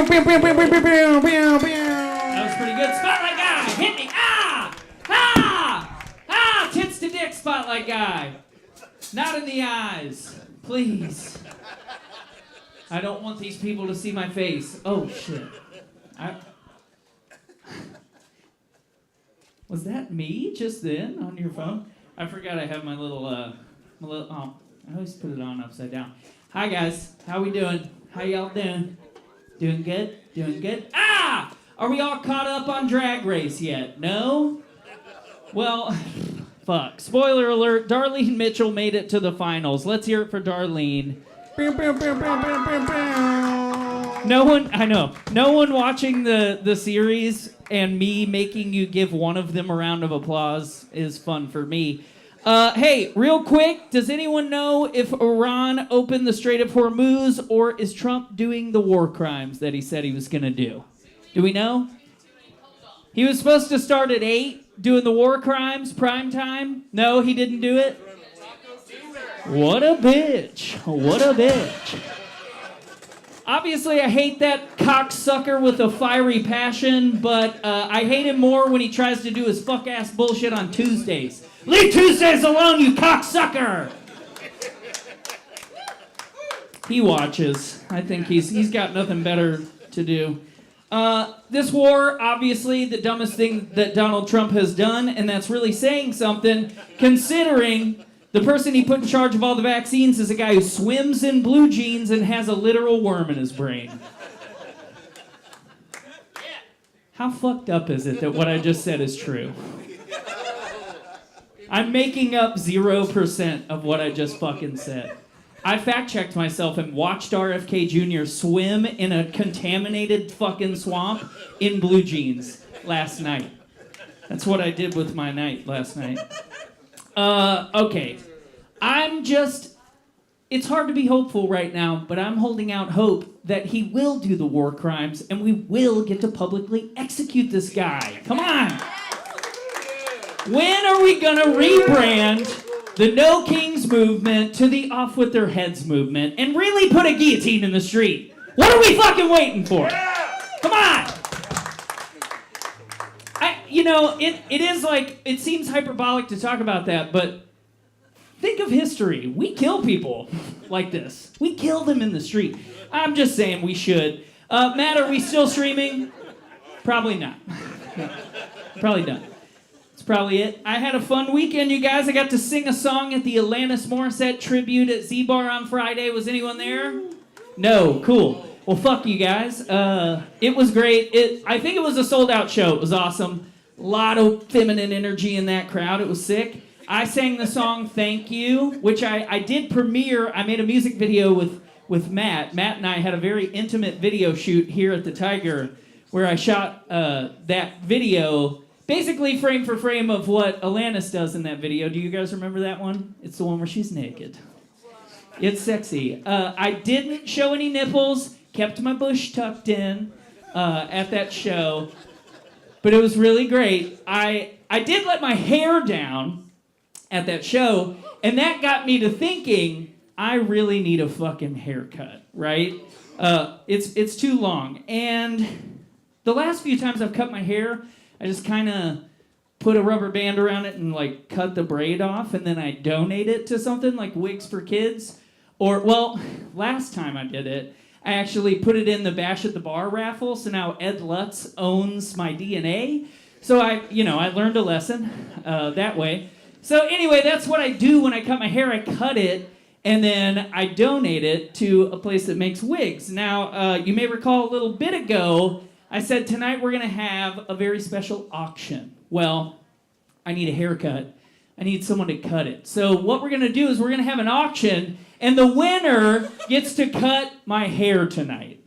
That was pretty good. Spotlight guy, hit me. Ah! Ah! Ah! Tits to dick, spotlight guy. Not in the eyes. Please. I don't want these people to see my face. Oh, shit. Was that me just then on your phone? I forgot I have my little, oh, I always put it on upside down. Hi, guys. How we doing? How y'all doing? Doing good? Doing good? Ah! Are we all caught up on Drag Race yet? No? Well, fuck. Spoiler alert, Darlene Mitchell made it to the finals. Let's hear it for Darlene. No one watching the series and me making you give one of them a round of applause is fun for me. Hey, real quick, does anyone know if Iran opened the Strait of Hormuz or is Trump doing the war crimes that he said he was going to do? Do we know? He was supposed to start at 8, doing the war crimes, prime time. No, he didn't do it? What a bitch. What a bitch. Obviously, I hate that cocksucker with a fiery passion, but I hate him more when he tries to do his fuck-ass bullshit on Tuesdays. Leave Tuesdays alone, you cocksucker! He watches. I think he's got nothing better to do. This war, obviously, the dumbest thing that Donald Trump has done, and that's really saying something, considering the person he put in charge of all the vaccines is a guy who swims in blue jeans and has a literal worm in his brain. How fucked up is it that what I just said is true? I'm making up 0% of what I just fucking said. I fact-checked myself and watched RFK Jr. swim in a contaminated fucking swamp in blue jeans last night. That's what I did with my night last night. Okay. It's hard to be hopeful right now, but I'm holding out hope that he will do the war crimes and we will get to publicly execute this guy. Come on! When are we gonna rebrand the No Kings movement to the Off With Their Heads movement and really put a guillotine in the street? What are we fucking waiting for? Come on! It is like, it seems hyperbolic to talk about that, but think of history. We kill people like this. We kill them in the street. I'm just saying we should. Matt, are we still streaming? Probably not. No, probably done. That's probably it. I had a fun weekend, you guys. I got to sing a song at the Alanis Morissette tribute at Z-Bar on Friday. Was anyone there? No. Cool. Well, fuck you guys. It was great. I think it was a sold-out show. It was awesome. A lot of feminine energy in that crowd. It was sick. I sang the song Thank You, which I did premiere. I made a music video with Matt. Matt and I had a very intimate video shoot here at the Tiger where I shot that video basically frame for frame of what Alanis does in that video. Do you guys remember that one? It's the one where she's naked. It's sexy. I didn't show any nipples, kept my bush tucked in at that show, but it was really great. I did let my hair down at that show, and that got me to thinking, I really need a fucking haircut, right? It's too long. And the last few times I've cut my hair, I just kind of put a rubber band around it and like cut the braid off, and then I donate it to something like Wigs for Kids. Or, well, last time I did it, I actually put it in the Bash at the Bar raffle, so now Ed Lutz owns my DNA. So I learned a lesson that way. So anyway, that's what I do when I cut my hair. I cut it, and then I donate it to a place that makes wigs. Now, you may recall a little bit ago, I said tonight we're going to have a very special auction. Well, I need a haircut. I need someone to cut it. So what we're going to do is we're going to have an auction, and the winner gets to cut my hair tonight.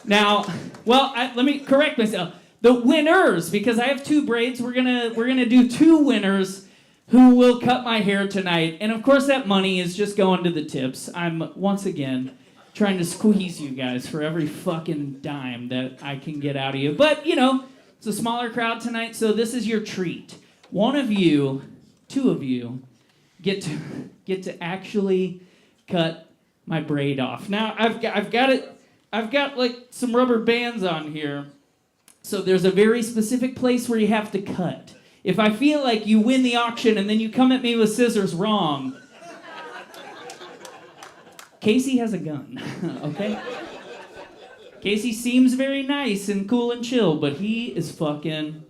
Now, well, let me correct myself. The winners, because I have 2 braids, we're gonna do 2 winners who will cut my hair tonight. And of course that money is just going to the tips. I'm, once again, trying to squeeze you guys for every fucking dime that I can get out of you. But, it's a smaller crowd tonight, so this is your treat. One of you, 2 of you, get to actually cut my braid off. Now, I've got it I've got like some rubber bands on here. So there's a very specific place where you have to cut. If I feel like you win the auction and then you come at me with scissors wrong, Casey has a gun, okay? Casey seems very nice and cool and chill, but he is fucking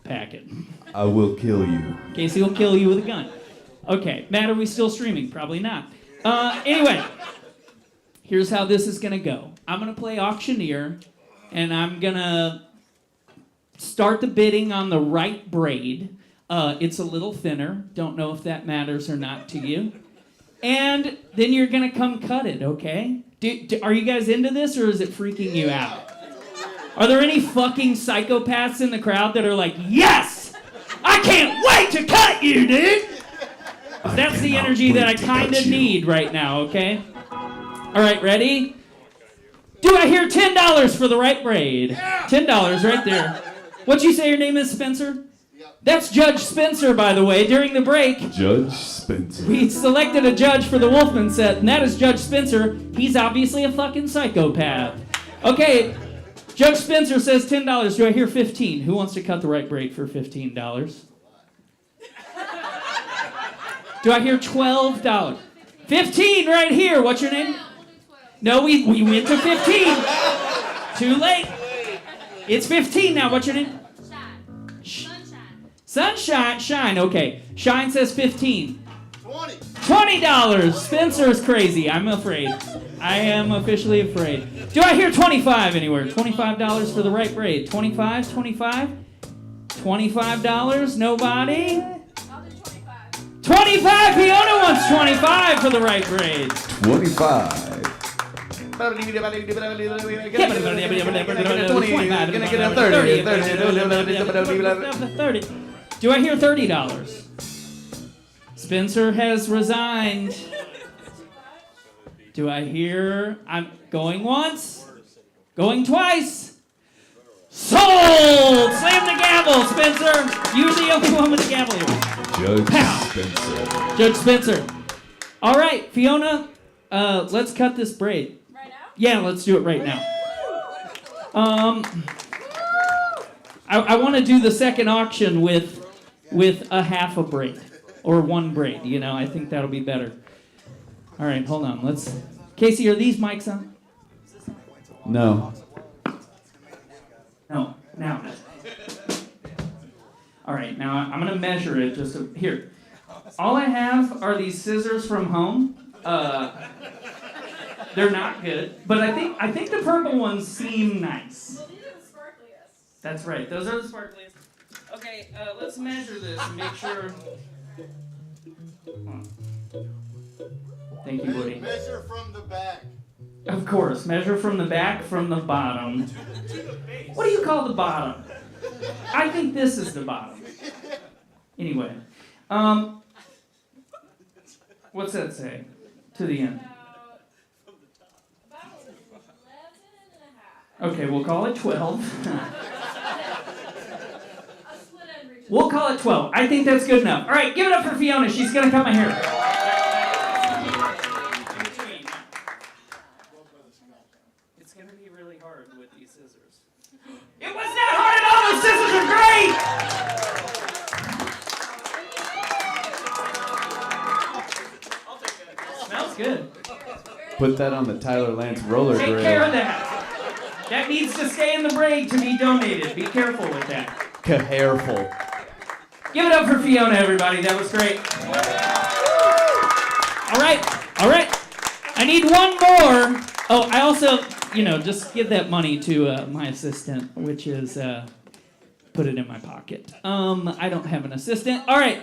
packing. I will kill you. Casey will kill you with a gun. Okay, Matt, are we still streaming? Probably not. Anyway, here's how this is gonna go. I'm gonna play auctioneer, and I'm gonna start the bidding on the right braid. It's a little thinner. Don't know if that matters or not to you. And then you're gonna come cut it, okay? Are you guys into this, or is it freaking you out? Are there any fucking psychopaths in the crowd that are like, yes! I can't wait to cut you, dude! That's the energy that I kind of need right now, okay? All right, ready? Do I hear $10 for the right braid? $10 right there. What'd you say your name is, Spencer? That's Judge Spencer, by the way. During the break, Judge Spencer. we selected a judge for the Wolfman set, and that is Judge Spencer. He's obviously a fucking psychopath. Okay, Judge Spencer says $10. Do I hear 15? Who wants to cut the right braid for $15? Do I hear $12? 15 right here. What's your name? No, we went to 15. Too late. It's 15 now. What's your name? Sunshine. Shine. Okay. Shine says 15. $20. Spencer's crazy. I'm afraid. I am officially afraid. Do I hear 25 anywhere? $25 for the right braid. 25? $25? Nobody? 25. Fiona wants 25 for the right braid. 25. Gonna get a 30. Do I hear $30? Spencer has resigned. Do I hear? I'm going once, going twice. Sold! Slam the gavel, Spencer. You're the only one with the gavel here. Judge Pow. Spencer. Judge Spencer. All right, Fiona, let's cut this braid. Right now? Yeah, let's do it right now. I want to do the second auction with a half a braid or one braid. You know, I think that'll be better. All right, hold on. Casey, are these mics on? No. No. Now. All right. Now I'm gonna measure it. Here. All I have are these scissors from home. They're not good, but I think the purple ones seem nice. Well, these are the sparkliest. That's right. Those are the sparkliest. Okay, let's measure this and make sure. Thank you, Woody. Measure from the back. Of course, measure from the back, from the bottom. What do you call the bottom? I think this is the bottom. Anyway, what's that say? To the end. About 11 and a half. Okay, we'll call it 12. A split end reaches. We'll call it 12. I think that's good enough. All right, give it up for Fiona. She's going to cut my hair. It's going to be really hard with these scissors. It was not hard at all. Those scissors are great. Smells good. Put that on the Tyler Lance roller Take care of grill. that. That needs to stay in the braid to be donated. Be careful with that. Careful. Give it up for Fiona, everybody. That was great. All right. I need one more. Oh, I also, just give that money to my assistant, which is put it in my pocket. I don't have an assistant. All right.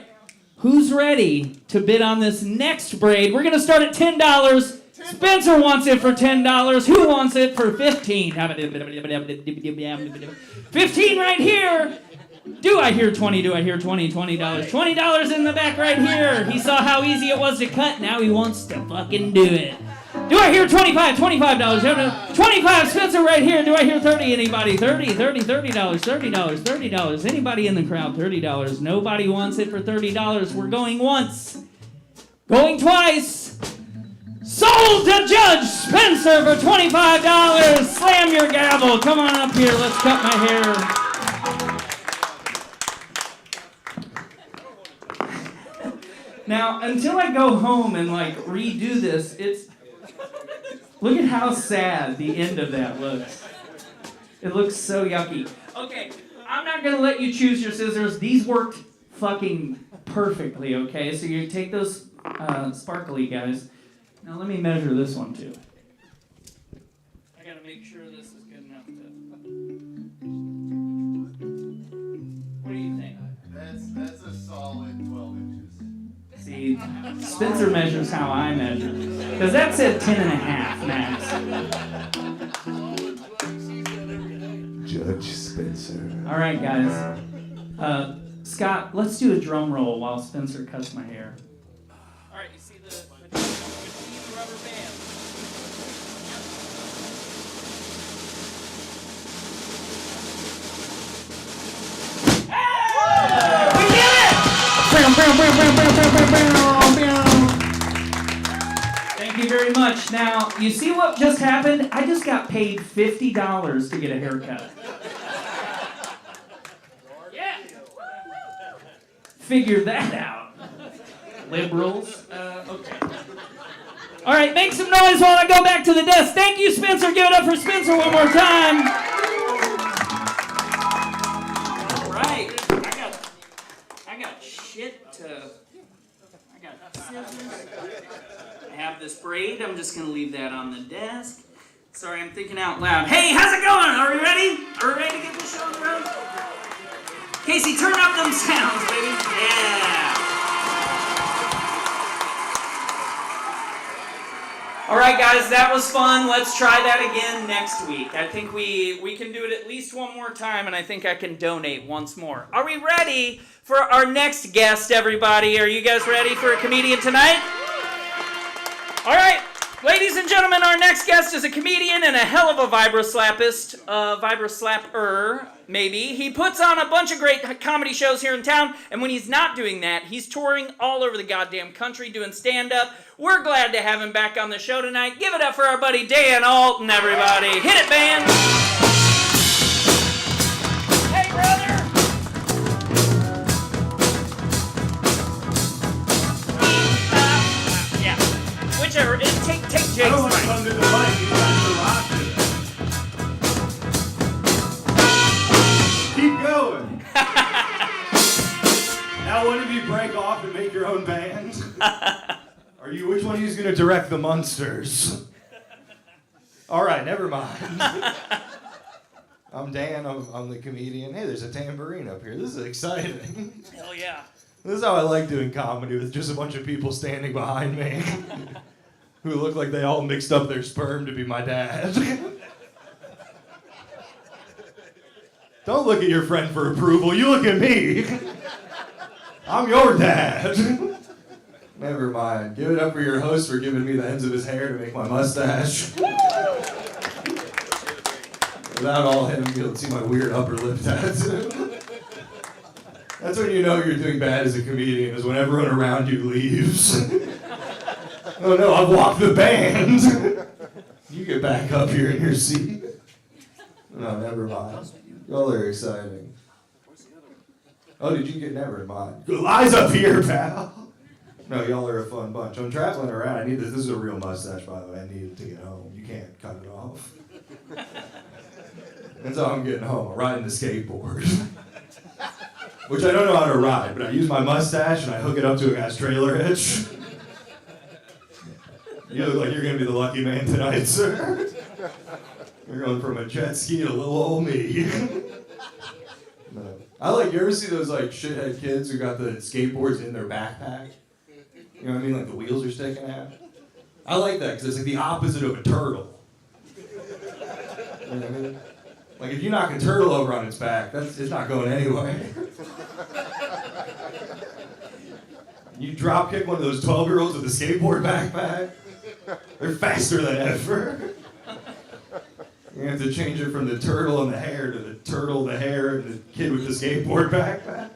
Who's ready to bid on this next braid? We're going to start at $10. Spencer wants it for $10. Who wants it for $15? 15 right here. Do I hear 20? Do I hear 20? $20. $20 in the back right here. He saw how easy it was to cut. Now he wants to fucking do it. Do I hear 25? $25. 25. Spencer right here. Do I hear 30? Anybody? $30. $30. Anybody in the crowd? $30. Nobody wants it for $30. We're going once. Going twice. Sold to Judge Spencer for $25. Slam your gavel. Come on up here. Let's cut my hair. Now, until I go home and like redo this, look at how sad the end of that looks. It looks so yucky. Okay, I'm not gonna let you choose your scissors. These worked fucking perfectly, okay? So you take those sparkly guys. Now let me measure this one too. I gotta make sure this is good enough to... What do you think? That's a solid 12 inches. See, Spencer measures how I measure. Because that said 10 and a half max. Judge Spencer. All right, guys. Scott, let's do a drum roll while Spencer cuts my hair. All right, you see the rubber band. We did it! Thank you very much. Now, you see what just happened? I just got paid $50 to get a haircut. Yeah. Figure that out. Liberals. Okay. All right, make some noise while I go back to the desk. Thank you, Spencer. Give it up for Spencer one more time. All right. I got shit to... I got scissors. I have this braid. I'm just going to leave that on the desk. Sorry, I'm thinking out loud. Hey, how's it going? Are we ready? Are we ready to get this show on the road? Casey, turn up them sounds, baby. Yeah. All right, guys, that was fun. Let's try that again next week. I think we can do it at least one more time, and I think I can donate once more. Are we ready for our next guest, everybody? Are you guys ready for a comedian tonight? All right, ladies and gentlemen, our next guest is a comedian and a hell of a vibroslapper, maybe. He puts on a bunch of great comedy shows here in town, and when he's not doing that, he's touring all over the goddamn country doing stand-up. We're glad to have him back on the show tonight. Give it up for our buddy Dan Alton, everybody. Hit it, band. Hey, brother. Yeah, whichever. Take Jake's I don't want to mic. come to the mic. You guys are rocking. Keep going. Now, one of you break off and make your own band. Which one of you is going to direct the Munsters? All right, never mind. I'm Dan. I'm the comedian. Hey, there's a tambourine up here. This is exciting. Hell yeah. This is how I like doing comedy, with just a bunch of people standing behind me who look like they all mixed up their sperm to be my dad. Don't look at your friend for approval. You look at me. I'm your dad. Never mind. Give it up for your host for giving me the ends of his hair to make my mustache. Without all him, you'll see my weird upper lip tattoo. That's when you know you're doing bad as a comedian, is when everyone around you leaves. Oh no, I've walked the band. You get back up here in your seat. No, never mind. Y'all are exciting. Oh, did you get never mind? Lies up here, pal. No, y'all are a fun bunch. I'm traveling around. I need this. This is a real mustache, by the way. I need it to get home. You can't cut it off. That's how I'm getting home. I'm riding the skateboard. Which I don't know how to ride, but I use my mustache and I hook it up to a guy's trailer hitch. You look like you're going to be the lucky man tonight, sir. You're going from a jet ski to little old me. No. You ever see those like shithead kids who got the skateboards in their backpack? You know what I mean? Like the wheels are sticking out. I like that because it's like the opposite of a turtle. You know what I mean? Like if you knock a turtle over on its back, it's not going anywhere. You drop kick one of those 12-year-olds with a skateboard backpack, they're faster than ever. You have to change it from the turtle and the hair to the turtle, the hair, and the kid with the skateboard backpack.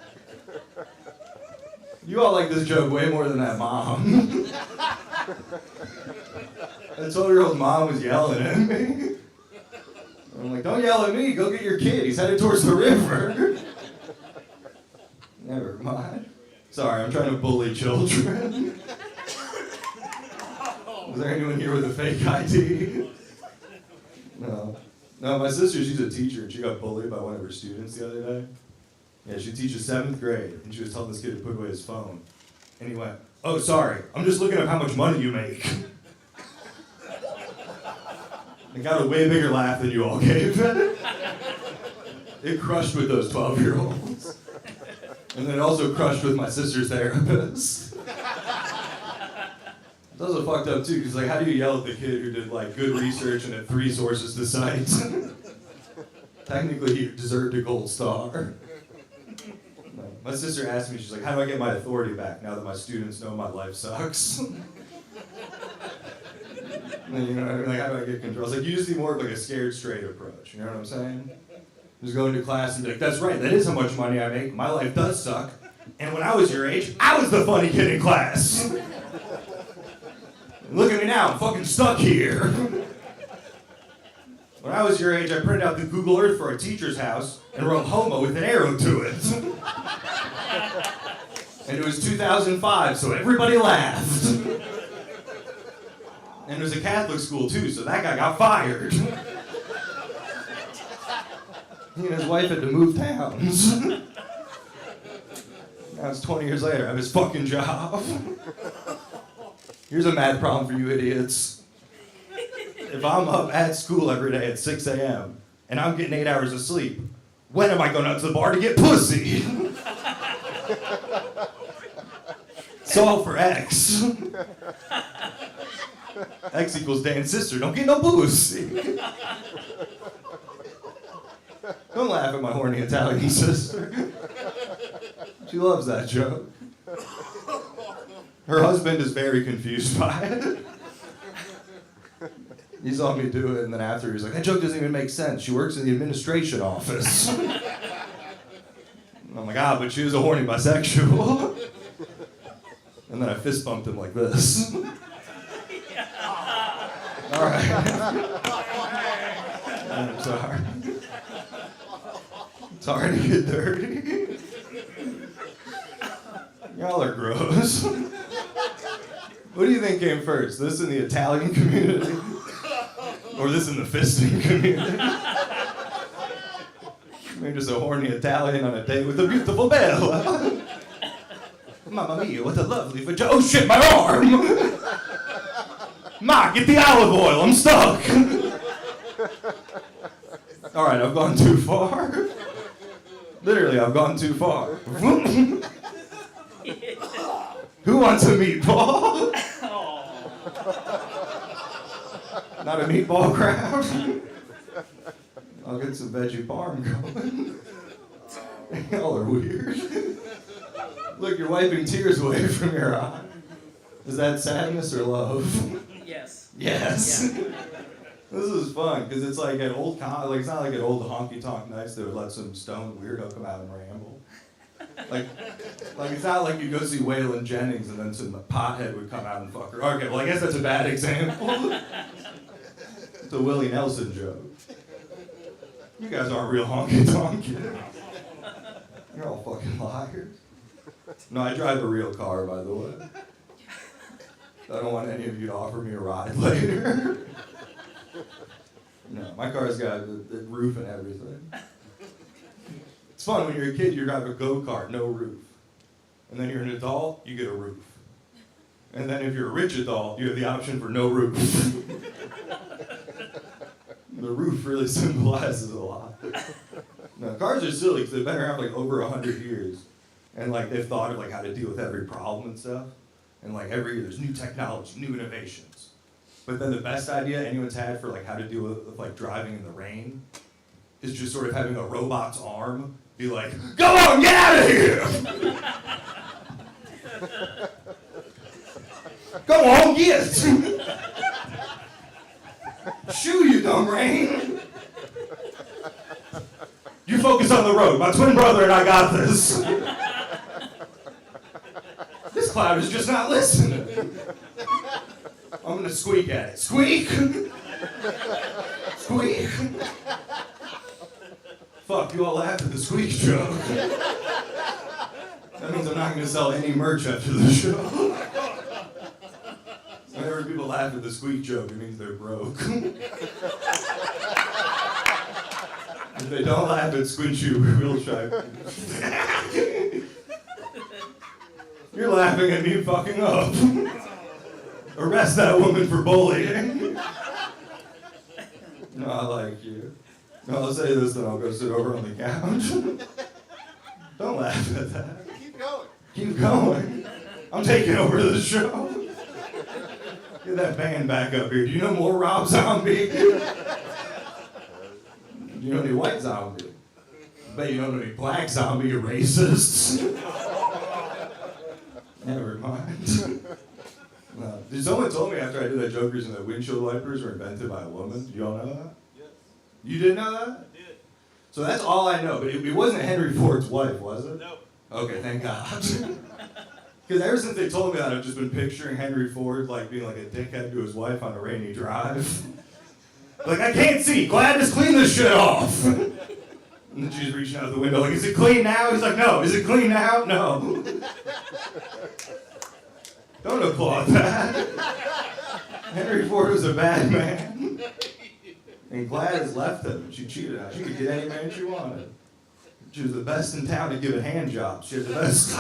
You all like this joke way more than that mom. That 12-year-old mom was yelling at me. I'm like, don't yell at me, go get your kid. He's headed towards the river. Never mind. Sorry, I'm trying to bully children. Is there anyone here with a fake ID? No. No, my sister, she's a teacher, and she got bullied by one of her students the other day. Yeah, she teaches 7th grade, and she was telling this kid to put away his phone. And he went, oh, sorry, I'm just looking at how much money you make. It got a way bigger laugh than you all gave. It crushed with those 12-year-olds. And then it also crushed with my sister's therapist. It's also fucked up too, because like, how do you yell at the kid who did like good research and had 3 sources to cite? Technically, he deserved a gold star. My sister asked me, she's like, how do I get my authority back now that my students know my life sucks? And, you know, like, how do I get control? I was like, you just need more of like a scared straight approach. You know what I'm saying? Just go into class and be like, that's right, that is how much money I make. My life does suck. And when I was your age, I was the funny kid in class. And look at me now, I'm fucking stuck here. When I was your age, I printed out the Google Earth for a teacher's house and wrote homo with an arrow to it. And it was 2005, so everybody laughed. And it was a Catholic school too, so that guy got fired. He and his wife had to move towns. Now it's 20 years later, I have his fucking job. Here's a mad problem for you idiots. If I'm up at school every day at 6 a.m. and I'm getting 8 hours of sleep, when am I going out to the bar to get pussy? Solve for X. X equals Dan's sister. Don't get no pussy. Don't laugh at my horny Italian sister. She loves that joke. Her husband is very confused by it. He saw me do it, and then after he was like, that joke doesn't even make sense. She works in the administration office. And I'm like, but she is a horny bisexual. And then I fist bumped him like this. All right. I'm sorry. Sorry to get dirty. Y'all are gross. What do you think came first? This in the Italian community? Or this in the fisting community? Maybe just a horny Italian on a date with a beautiful Bella. Mamma mia, what a lovely vagina. Oh shit, my arm! Ma, get the olive oil, I'm stuck! Alright, I've gone too far. Literally, I've gone too far. Who wants a meatball? Not a meatball crowd? I'll get some veggie parm going. Y'all are weird. Look, you're wiping tears away from your eye. Is that sadness or love? Yes. Yes. Yeah. This is fun, because it's like an old, like it's not like an old Honky Talk nights that would let some stoned weirdo come out and ramble. Like it's not like you go see Waylon Jennings and then some pothead would come out and fuck her. Okay, well I guess that's a bad example. It's a Willie Nelson joke. You guys aren't real Honky Talkin. You're all fucking liars. No, I drive a real car, by the way. I don't want any of you to offer me a ride later. No, my car's got the roof and everything. It's fun when you're a kid, you drive a go-kart, no roof. And then you're an adult, you get a roof. And then if you're a rich adult, you have the option for no roof. The roof really symbolizes a lot. No, cars are silly because they've been around like over 100 years. And like they've thought of like how to deal with every problem and stuff. And like every year there's new technology, new innovations. But then the best idea anyone's had for like how to deal with like driving in the rain is just sort of having a robot's arm be like, go on, get out of here! Go on, get! Shoo, you dumb rain! You focus on the road. My twin brother and I got this. This cloud is just not listening. I'm gonna squeak at it. Squeak! Squeak! Fuck, you all laughed at the squeak joke. That means I'm not gonna sell any merch after the show. Whenever people laugh at the squeak joke, it means they're broke. If they don't laugh at Squinchu, we'll try. You're laughing at me fucking up. Arrest that woman for bullying. No, I like you. No, I'll say this, then I'll go sit over on the couch. Don't laugh at that. Keep going. Keep going. I'm taking over the show. Get that band back up here. Do you know more Rob Zombie? Do you know any White Zombie? I bet you don't know any Black Zombie. You're racists. Never mind. Someone told me after I did that joke reason that windshield wipers were invented by a woman. Do you all know that? Yes. You didn't know that? I did. So that's all I know. But it wasn't Henry Ford's wife, was it? No. Okay, thank God. Because ever since they told me that, I've just been picturing Henry Ford like being like a dickhead to his wife on a rainy drive. Like, I can't see. Gladys, clean this shit off. And then she's reaching out the window like, is it clean now? He's like, no. Is it clean now? No. Don't applaud that. Henry Ford was a bad man. And Gladys left him, and she cheated on him. She could get any man she wanted. She was the best in town to give a hand job. She had the best.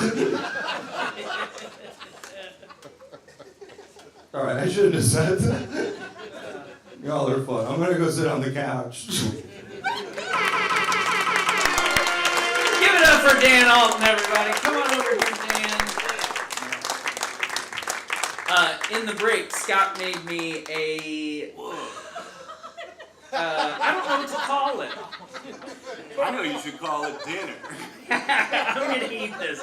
All right, I shouldn't have said that. Y'all are fun. I'm gonna go sit on the couch. Give it up for Dan Alton, everybody. Come on over here, Dan. In the break, Scott made me a... I don't know what to call it. I know you should call it dinner. I'm gonna eat this.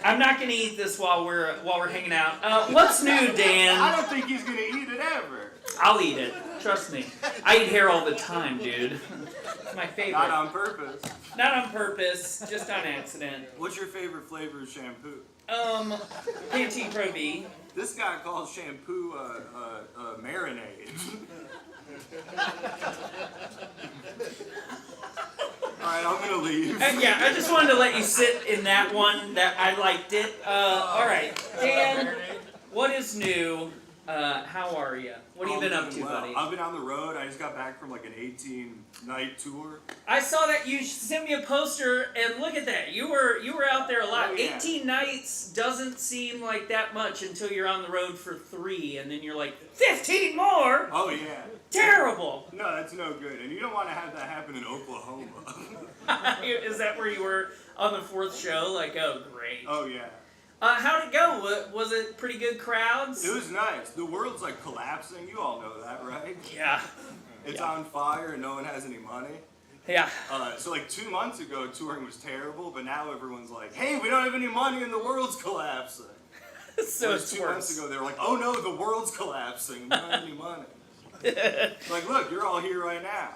I'm not gonna eat this while we're hanging out. What's new, Dan? I don't think he's gonna eat it ever. I'll eat it. Trust me. I eat hair all the time, dude. It's my favorite. Not on purpose. Not on purpose, just on accident. What's your favorite flavor of shampoo? Pantene Pro V. This guy calls shampoo marinade. Alright, I'm gonna leave. Yeah, I just wanted to let you sit in that one. That I liked it. Alright, Dan, what is new? How are you? What have you been up to, buddy? I've been on the road. I just got back from like an 18-night tour. I saw that you sent me a poster, and look at that. You were out there a lot. Oh, yeah. 18 nights doesn't seem like that much until you're on the road for 3, and then you're like, 15 more? Oh yeah. Terrible. No, that's no good. And you don't want to have that happen in Oklahoma. Is that where you were on the 4th show? Like, oh, great. Oh yeah. How'd it go? Was it pretty good crowds? It was nice. The world's like collapsing. You all know that, right? Yeah. It's on fire and no one has any money. Yeah. So like 2 months ago, touring was terrible, but now everyone's like, hey, we don't have any money and the world's collapsing. So Whereas it's 2 worse. months ago, they were like, oh no, the world's collapsing. We don't have any money. Like, look, you're all here right now.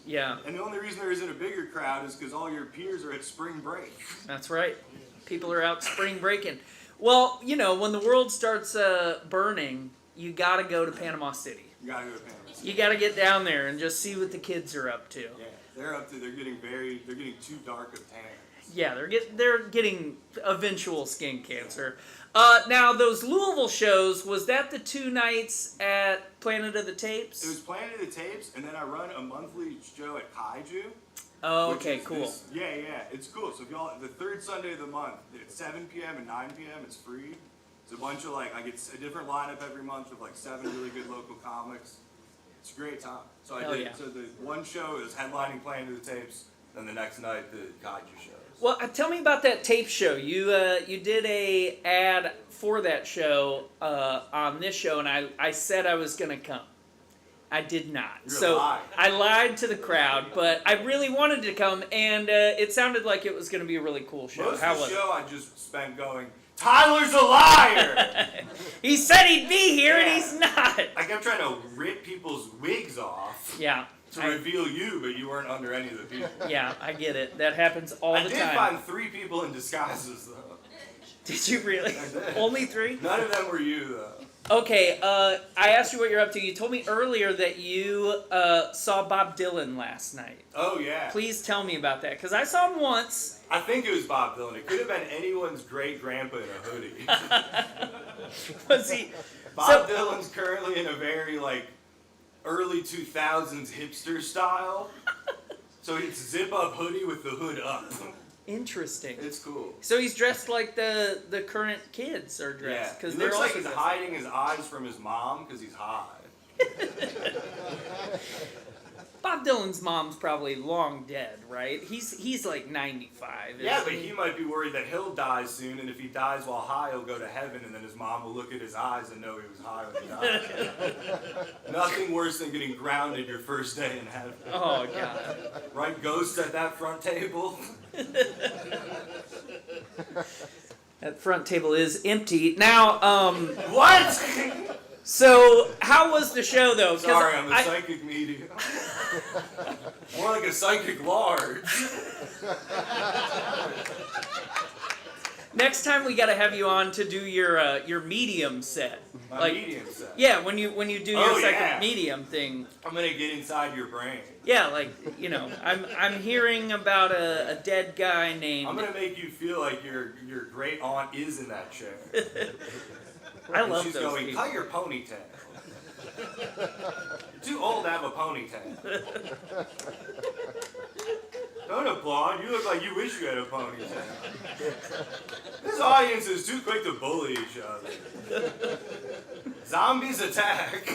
Yeah. And the only reason there isn't a bigger crowd is because all your peers are at spring break. That's right. People are out spring breaking. Well, you know, when the world starts burning, you got to go to Panama City. You gotta go to Panama City. You got to get down there and just see what the kids are up to. Yeah, they're getting too dark of tan. Yeah, they're getting eventual skin cancer. Now, those Louisville shows, was that the 2 nights at Planet of the Tapes? It was Planet of the Tapes, and then I run a monthly show at Kaiju. Oh, okay, cool. Yeah, it's cool. So if y'all, the 3rd Sunday of the month, at 7 p.m. and 9 p.m., it's free. It's a bunch of I get a different lineup every month of 7 really good local comics. It's a great time. So So the one show is headlining Planet of the Tapes, then the next night the Kaiju shows. Well, tell me about that tape show. You did a ad for that show on this show, and I said I was going to come. I did not. You're lying. I lied to the crowd, but I really wanted to come, and it sounded like it was going to be a really cool show. Most How of was the show I just spent going, Tyler's a liar! He said he'd be here, and he's not. I kept trying to rip people's wigs off Yeah. to reveal you, but you weren't under any of the people. Yeah, I get it. That happens all the I did time. find 3 people in disguises, though. Did you really? I did. Only 3? None of them were you, though. Okay, I asked you what you're up to. You told me earlier that you saw Bob Dylan last night. Oh, yeah. Please tell me about that, because I saw him once. I think it was Bob Dylan. It could have been anyone's great-grandpa in a hoodie. Was he? Bob Dylan's currently in a very, like, early 2000s hipster style. So it's zip-up hoodie with the hood up. Interesting. It's cool. So he's dressed like the current kids are dressed. Yeah, Because he they're looks like also he's dressed. hiding his eyes from his mom because he's high. Bob Dylan's mom's probably long dead, right? He's like 95. Yeah, isn't but he might be worried that he'll die soon, and if he dies while high, he'll go to heaven, and then his mom will look at his eyes and know he was high when he died. Nothing worse than getting grounded your first day in heaven. Oh, God. Right, ghosts at that front table? That front table is empty. Now, What? so how was the show, though? 'Cause Sorry, I'm a psychic medium. More like a psychic large. Next time we got to have you on to do your medium set. My medium set. Yeah, when you do your Oh, second yeah. medium thing. I'm gonna get inside your brain. Yeah, like I'm hearing about a dead guy named. I'm gonna make you feel like your great aunt is in that chair. I And love she's those going, people. cut your ponytail. You're too old to have a ponytail. Don't applaud. You look like you wish you had a ponytail. This audience is too quick to bully each other. Zombies attack.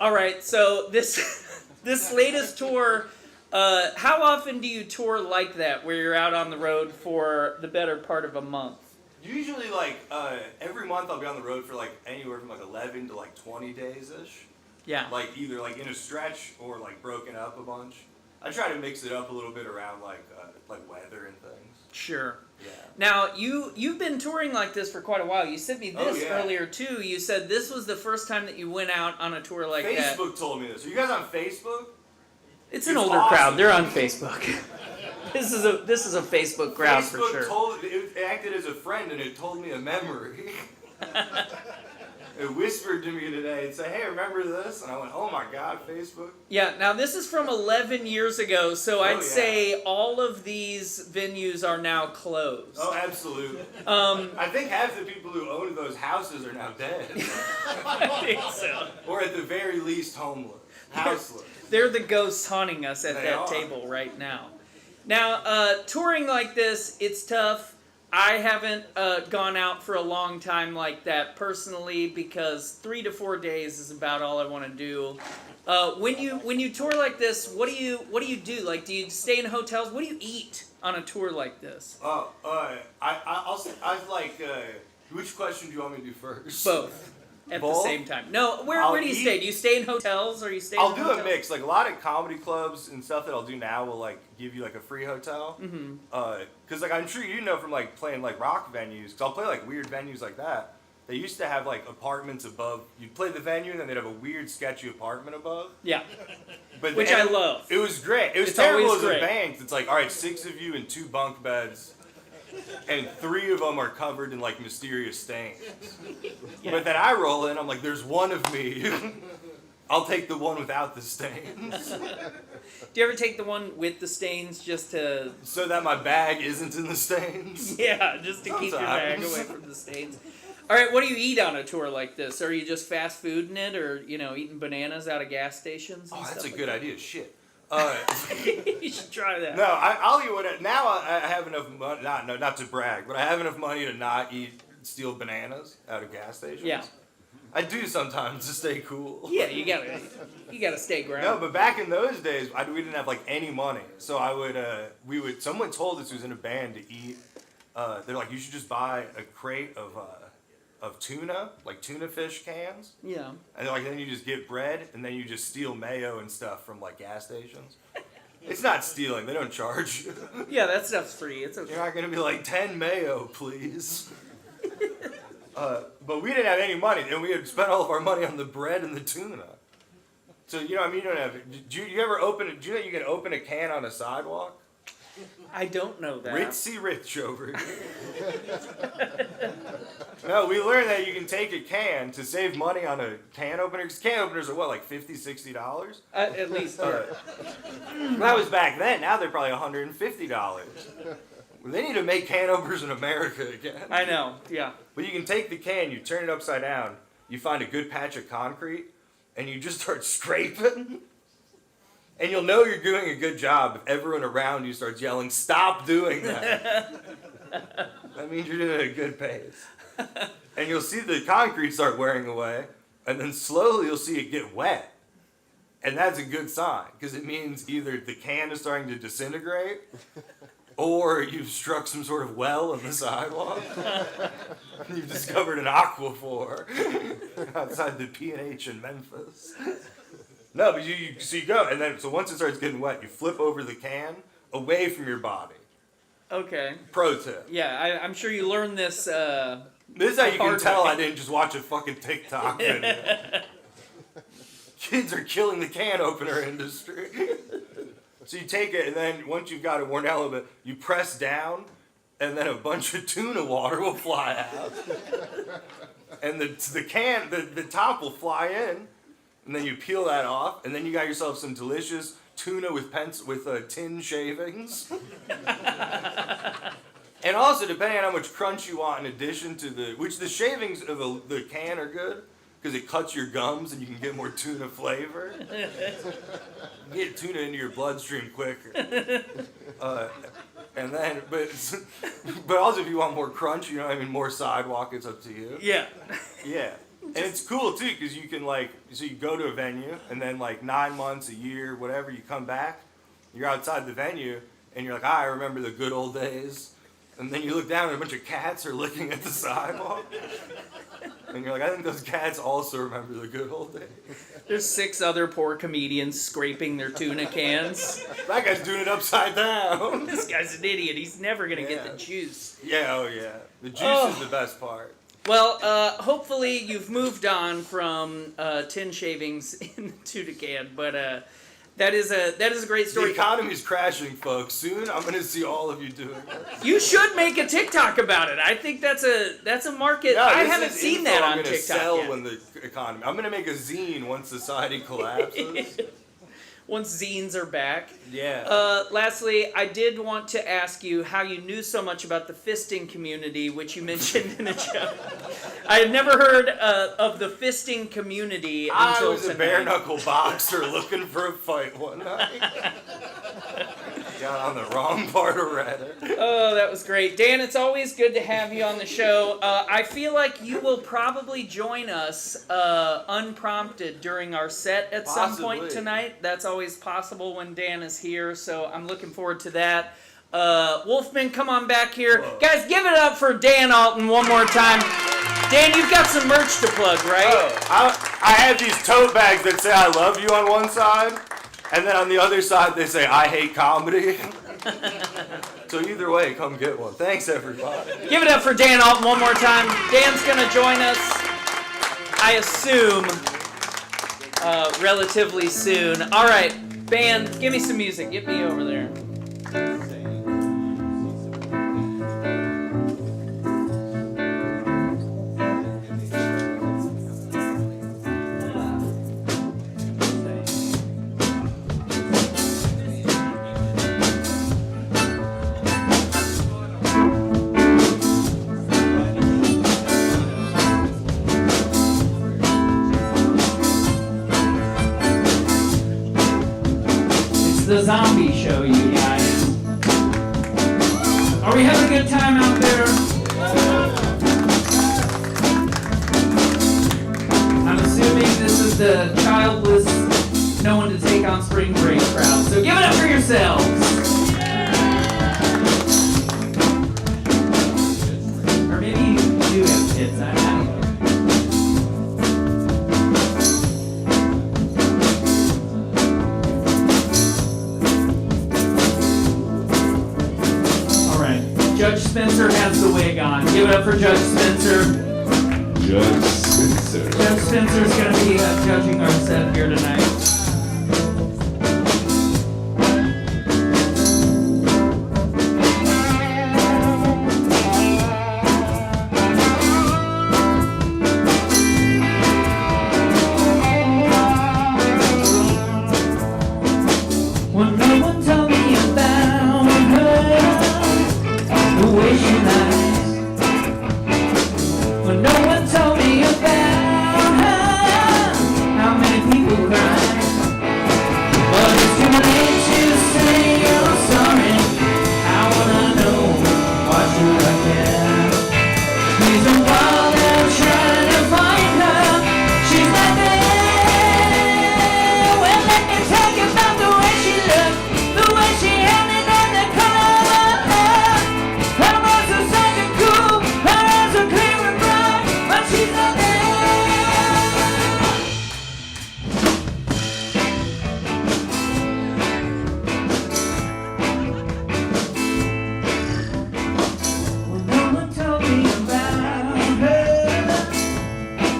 All right, so this latest tour. How often do you tour like that, where you're out on the road for the better part of a month? Usually, like, every month I'll be on the road for, like, anywhere from, like, 11 to, like, 20 days-ish. Yeah. Like, either, like, in a stretch or, like, broken up a bunch. I try to mix it up a little bit around, like weather and things. Sure. Yeah. Now, you've been touring like this for quite a while. You sent me this yeah. earlier, too. You said this was the first time that you went out on a tour like that. Facebook told me this. Are you guys on Facebook? It's an It's older awesome. crowd. They're on Facebook. This is a Facebook crowd for Facebook sure. it acted as a friend and it told me a memory. It whispered to me today and said, hey, remember this? And I went, oh my God, Facebook. Yeah, now this is from 11 years ago, so I'd yeah. say all of these venues are now closed. Oh, absolutely. I think half the people who owned those houses are now dead. I think so. Or at the very least, homeless. Houseless. They're the ghosts haunting us at They that are. table right now. Now, touring like this, it's tough. I haven't gone out for a long time like that personally because 3 to 4 days is about all I want to do. When you tour like this, what do you do? Like, do you stay in hotels? What do you eat on a tour like this? Which question do you want me to do first? Both. At Both? the same time. No, where do you I'll stay? eat- Do you stay in hotels or you stay I'll in do hotels? a mix. Like a lot of comedy clubs and stuff that I'll do now will like give you like a free hotel. Mm-hmm. Cause like I'm sure you know from like playing like rock venues. Cause I'll play like weird venues like that. They used to have like apartments above. You'd play the venue and then they'd have a weird sketchy apartment above. Yeah. But Which and I love. It was great. It was It's terrible always as great. a band. 'Cause it's like, all right, 6 of you in 2 bunk beds, and 3 of them are covered in like mysterious stains. But then I roll in, I'm like, there's one of me. I'll take the one without the stains, Do you ever take the one with the stains just to... so that my bag isn't in the stains. Yeah, just to keep your bag Sometimes. away from the stains. All right, what do you eat on a tour like this? Are you just fast fooding it or, eating bananas out of gas stations and Oh, that's stuff a good like idea. Shit. that? You should try that. No, I'll eat whatever. Now I have enough money. Not to brag, but I have enough money to not steal bananas out of gas stations. Yeah. I do sometimes to stay cool. Yeah, you gotta stay No, grounded. but back in those days, we didn't have like any money, so someone told us who was in a band to eat. They're like, you should just buy a crate of tuna, like tuna fish cans. Yeah. And then you just get bread, and then you just steal mayo and stuff from like gas stations. It's not stealing; they don't charge you. Yeah, that stuff's free. It's okay. You're not gonna be like 10 mayo, please. But we didn't have any money, and we had spent all of our money on the bread and the tuna. So you don't have. Do you ever open? Do you know you can open a can on a sidewalk? I don't know that. Ritzy rich over here. No, we learned that you can take a can to save money on a can opener. 'Cause can openers are what, like $50, $60? At least. Well, that was back then. Now they're probably $150. They need to make can openers in America again. I know, yeah. But you can take the can, you turn it upside down, you find a good patch of concrete, and you just start scraping. And you'll know you're doing a good job if everyone around you starts yelling, "Stop doing that." That means you're doing it at a good pace. And you'll see the concrete start wearing away, and then slowly you'll see it get wet. And that's a good sign, because it means either the can is starting to disintegrate, or you've struck some sort of well in the sidewalk. You've discovered an aquifer outside the P&H in Memphis. No, but so you go, and then so once it starts getting wet, you flip over the can away from your body. Okay. Pro tip. Yeah, I'm sure you learned this. This is how you can tell I didn't just watch a fucking TikTok video. Kids are killing the can opener industry. So you take it, and then once you've got it worn out a little bit, you press down, and then a bunch of tuna water will fly out. And the top will fly in, and then you peel that off, and then you got yourself some delicious tuna with tin shavings. And also, depending on how much crunch you want in addition to the shavings of the can are good, because it cuts your gums and you can get more tuna flavor. You get tuna into your bloodstream quicker. And then, but also if you want more crunch, you know what I mean, more sidewalk, it's up to you. Yeah. Yeah. And it's cool too, because you can so you go to a venue, and then 9 months, a year, whatever, you come back, you're outside the venue, and you're like, I remember the good old days. And then you look down and a bunch of cats are licking at the sidewalk. And you're like, I think those cats also remember the good old days. There's 6 other poor comedians scraping their tuna cans. That guy's doing it upside down. This guy's an idiot. He's never going to get the juice. Yeah, oh yeah. The juice is the best part. Well, hopefully you've moved on from tin shavings in the tuna can, but that is a great story. The economy's crashing, folks. Soon I'm going to see all of you doing it. You should make a TikTok about it. I think that's a market. No, I haven't seen that on I'm gonna TikTok sell yet. when the economy. I'm going to make a zine once society collapses. Once zines are back. Yeah. Lastly, I did want to ask you how you knew so much about the fisting community, which you mentioned in a joke. I had never heard of the fisting community until I was tonight. a bare knuckle boxer looking for a fight one night. Got on the wrong part of Reddit. Oh, that was great. Dan, it's always good to have you on the show. I feel like you will probably join us unprompted during our set at some point tonight. That's always possible when Dan is here, so I'm looking forward to that. Wolfman, come on back here. Whoa. Guys, give it up for Dan Alton one more time. Dan, you've got some merch to plug, right? Oh, I have these tote bags that say I love you on one side, and then on the other side they say I hate comedy. So either way, come get one. Thanks, everybody. Give it up for Dan Alton one more time. Dan's going to join us, I assume, relatively soon. All right, band, give me some music. Get me over there. The zombie show, you guys. Are we having a good time out there? I'm assuming this is the childless, no one to take on spring break crowd. So give it up for yourselves. Or maybe you do have kids, I don't know. Judge Spencer has the wig on. Give it up for Judge Spencer. Judge Spencer. Judge Spencer's going to be judging our set here tonight.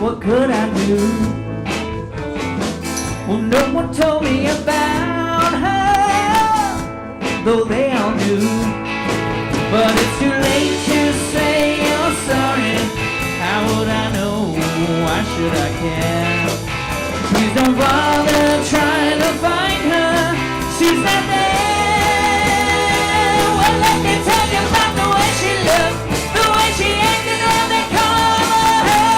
what could I do? Well, no one told me about her, though they all knew. But it's too late to say you're sorry. How would I know? Why should I care? Please don't bother trying to find her. She's not there. Well, let me tell you about the way she looked, the way she acted when they called her.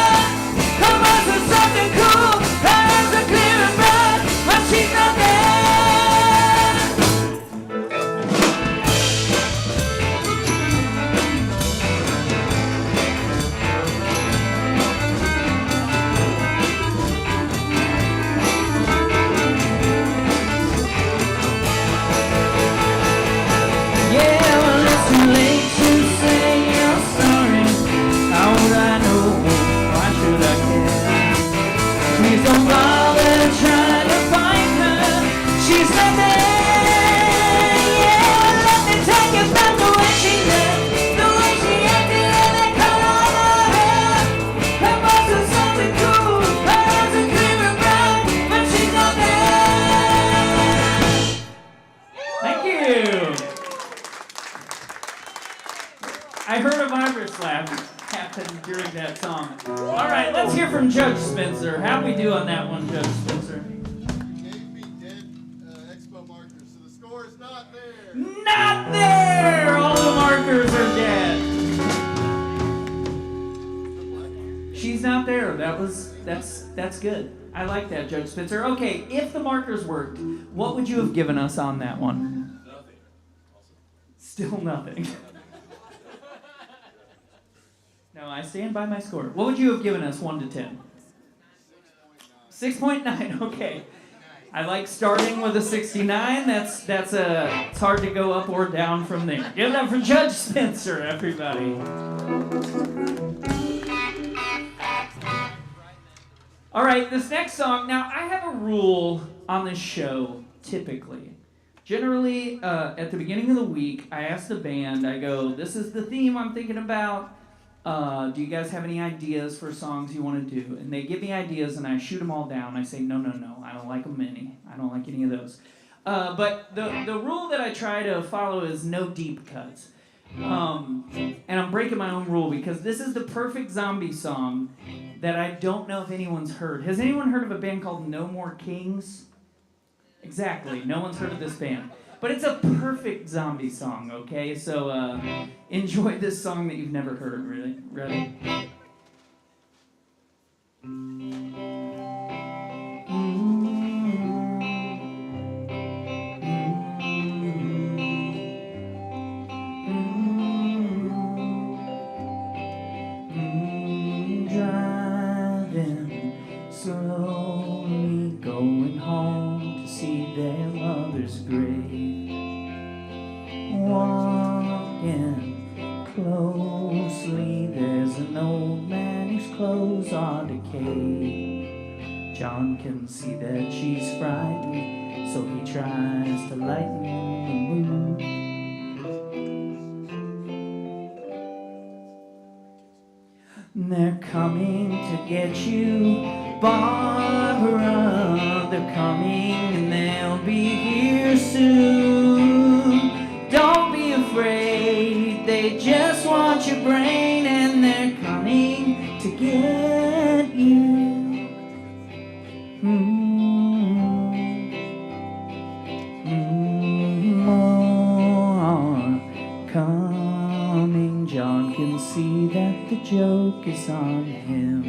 Her voice was something cool, her eyes are clear and bright, but she's not there. I heard a vibrance laugh happen during that song. All right, let's hear from Judge Spencer. How'd we do on that one, Judge Spencer? You gave me dead expo markers, so the score is not there. Not there! All the markers are dead. She's not there. That's good. I like that, Judge Spencer. Okay, if the markers worked, what would you have given us on that one? Nothing. Still nothing. No, I stand by my score. What would you have given us, 1 to 10? 6.9. Okay. I like starting with a 69. It's hard to go up or down from there. Give it up for Judge Spencer, everybody. All right, this next song. Now, I have a rule on this show, typically. Generally, at the beginning of the week, I ask the band, I go, this is the theme I'm thinking about. Do you guys have any ideas for songs you want to do? And they give me ideas, and I shoot them all down. I say, no, I don't like them any. I don't like any of those. But the rule that I try to follow is no deep cuts. And I'm breaking my own rule because this is the perfect zombie song that I don't know if anyone's heard. Has anyone heard of a band called No More Kings? Exactly. No one's heard of this band. But it's a perfect zombie song, okay? So enjoy this song that you've never heard, really. Ready? Driving slowly, going home to see their mother's grave. Walking closely, there's an old man whose clothes are decayed. John can see that she's frightened, so he tries to lighten the mood. They're coming to get you, Barbara. They're coming and they'll be here soon. Don't be afraid, they just want your brain, and they're coming to get you. More coming. John can see that the joke is on him.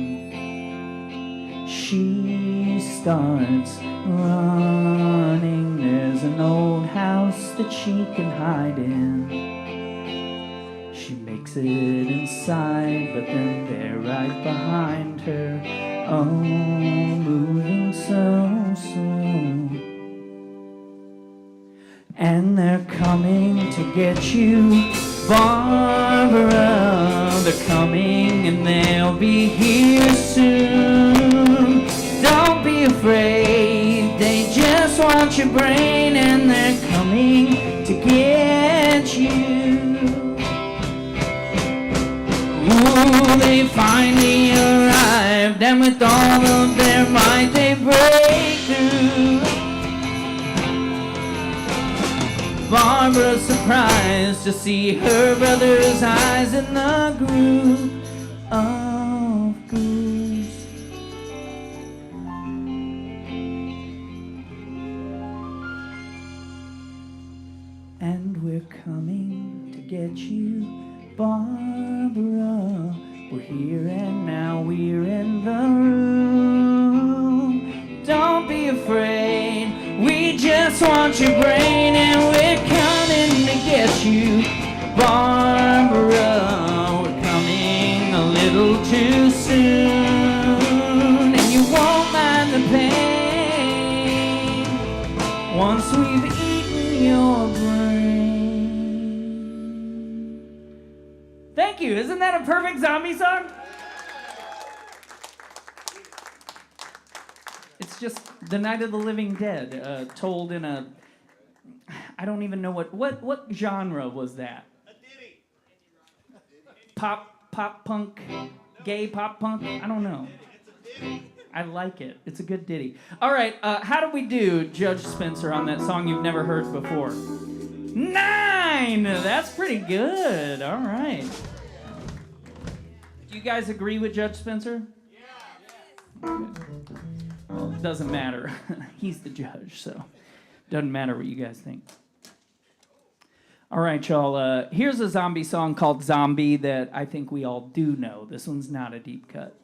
She starts running. There's an old house that she can hide in. She makes it inside, but then they're right behind her. Oh, moving so slow. And they're coming to get you, Barbara. They're coming and they'll be here soon. Don't be afraid, they just want your brain, and they're coming to get you. Ooh, they finally arrived, and with all of their might they break through. Barbara's surprised to see her brother's eyes in the group of goose. And we're coming to get you, Barbara. We're here and now we're in the room. Don't be afraid, we just want your brain, and we're coming to get you, Barbara. We're coming a little too soon, and you won't mind the pain once we've eaten your brain. Thank you. Isn't that a perfect zombie song? It's just the Night of the Living Dead, told in a, I don't even know what genre was that? A ditty. Pop punk, gay pop punk? I don't know. It's a ditty. I like it. It's a good ditty. All right, how do we do, Judge Spencer, on that song you've never heard before? 9! That's pretty good. All right. Do you guys agree with Judge Spencer? Yeah. Okay. Well, it doesn't matter. He's the judge, so it doesn't matter what you guys think. All right, y'all. Here's a zombie song called Zombie that I think we all do know. This one's not a deep cut.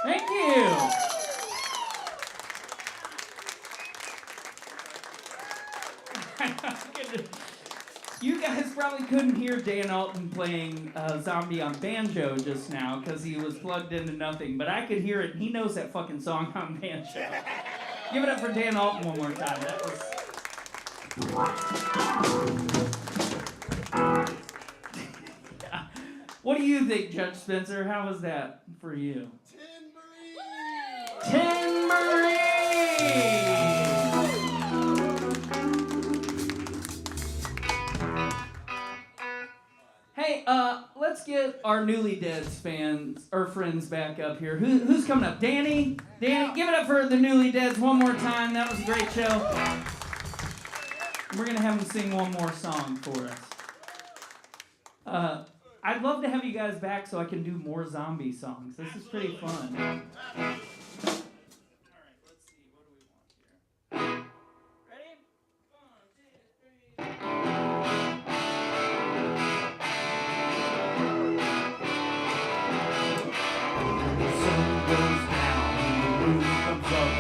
Thank you. You guys probably couldn't hear Dan Alton playing Zombie on banjo just now because he was plugged into nothing, but I could hear it. He knows that fucking song on banjo. Give it up for Dan Alton one more time. That was... Yeah. What do you think, Judge Spencer? How was that for you? Tin Marie! Hey, let's get our Newly Deads fans or friends back up here. Who's coming up? Danny? Danny, give it up for the Newly Deads one more time. That was a great show. We're gonna have them sing one more song for us. I'd love to have you guys back so I can do more zombie songs. This is pretty fun. All right, let's see. What do we want here? Ready? 1, 2, 3. The sun goes down and the moon comes up.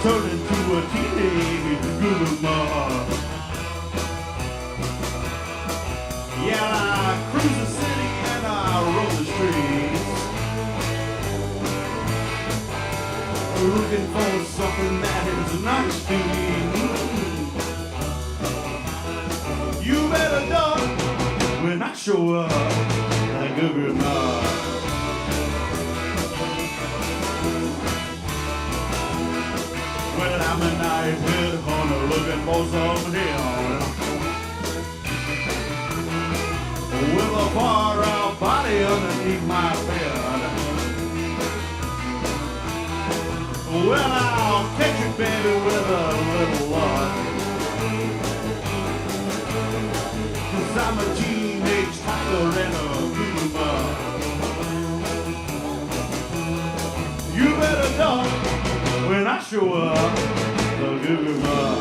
Turn into a teenage groomer. Yeah, I cruise the city and I roll the streets, looking for something that is nice to eat. You better duck when I show up like a grandma. Well, I'm a nice head hunter looking for some hell, with a far-out body underneath my bed. Well, I'll catch you, baby, with a little luck, 'cause I'm a teenage tiger and a groomer. You better duck when I show up, the groomer.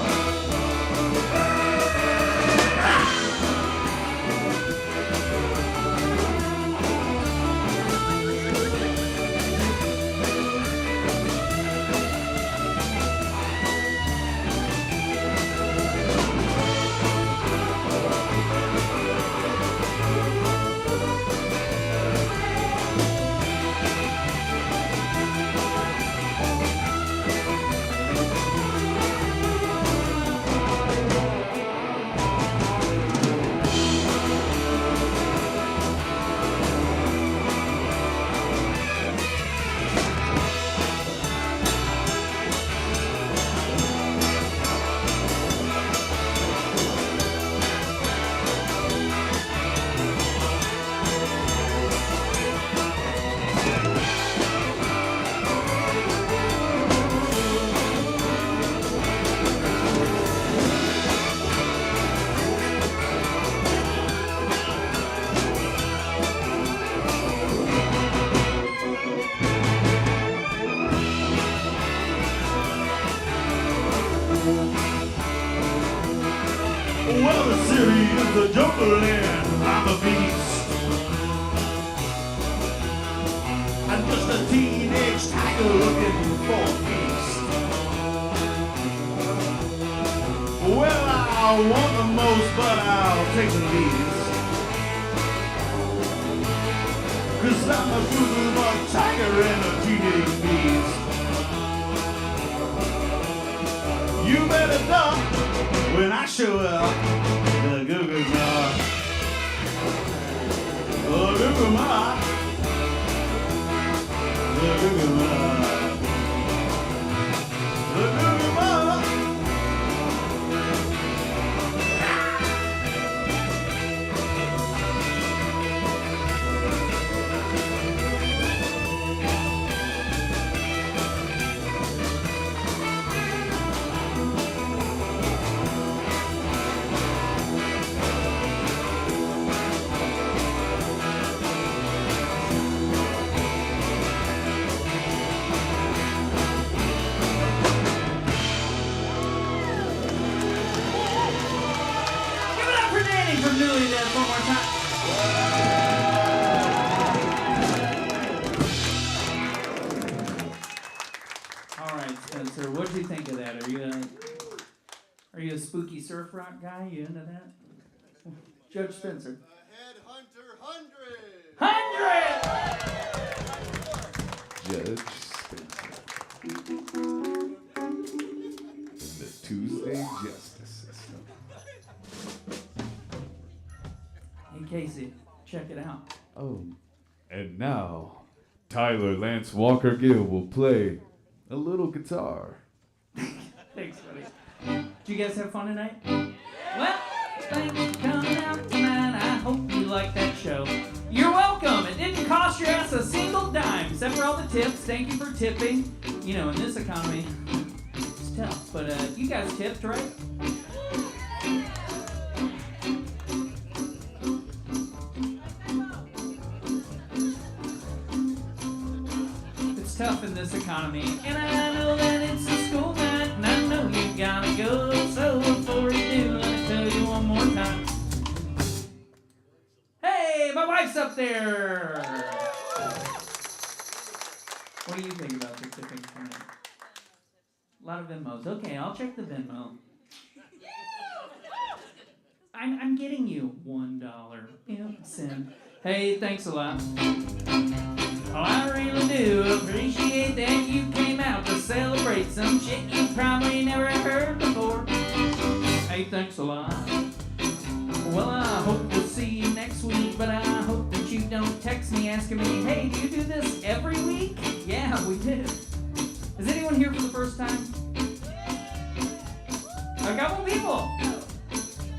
Well, the city is the jungle and I'm a beast. I'm just a teenage tiger looking for a feast. Well, I want the most, but I'll take the least, 'cause I'm a good tiger and a teenage beast. You better duck when I show up, the Google Ma, the Google Ma, the Google Ma, the Google Ma. you a spooky surf rock guy? You into that? Judge Spencer. Headhunter 100. 100! Judge Spencer. The Tuesday Justice System. Hey, Casey, check it out. Oh. And now, Tyler Lance Walker Gill will play a little guitar. Thanks, buddy. Did you guys have fun tonight? Well, thanks for coming out tonight. I hope you liked that show. You're welcome. It didn't cost your ass a single dime, except for all the tips. Thank you for tipping. You know, in this economy, it's tough. But you guys tipped, right? It's tough in this economy, and I know that it's a school night, and I know you gotta go. So before you do, let me tell you one more time. Hey, my wife's up there. What do you think about the tipping tonight? A lot of Venmos. Okay, I'll check the Venmo. I'm getting you $1. Send. Hey, thanks a lot. Oh, I really do appreciate that you came out to celebrate some shit you probably never heard before. Hey, thanks a lot. Well, I hope we'll see you next week, but I hope that you don't text me asking me, hey, do you do this every week? Yeah, we do. Is anyone here for the first time? A couple people.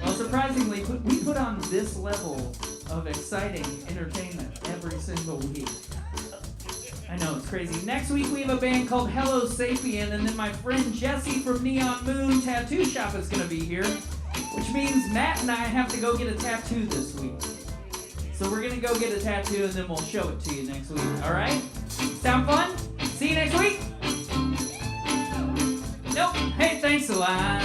Well, surprisingly, we put on this level of exciting entertainment every single week. I know, it's crazy. Next week we have a band called Hello Sapien, and then my friend Jesse from Neon Moon Tattoo Shop is going to be here, which means Matt and I have to go get a tattoo this week. So we're going to go get a tattoo, and then we'll show it to you next week. All right? Sound fun? See you next week? Nope. Hey, thanks a lot.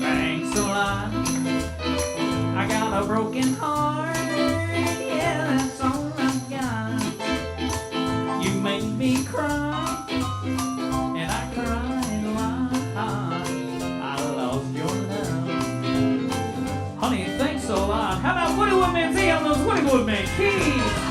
Thanks a lot. I got a broken heart. Yeah, that's all I got. You make me cry, and I cried a lot. I lost your love. Honey, thanks a lot. How about Woody Woodman? See on those Woody Woodman keys.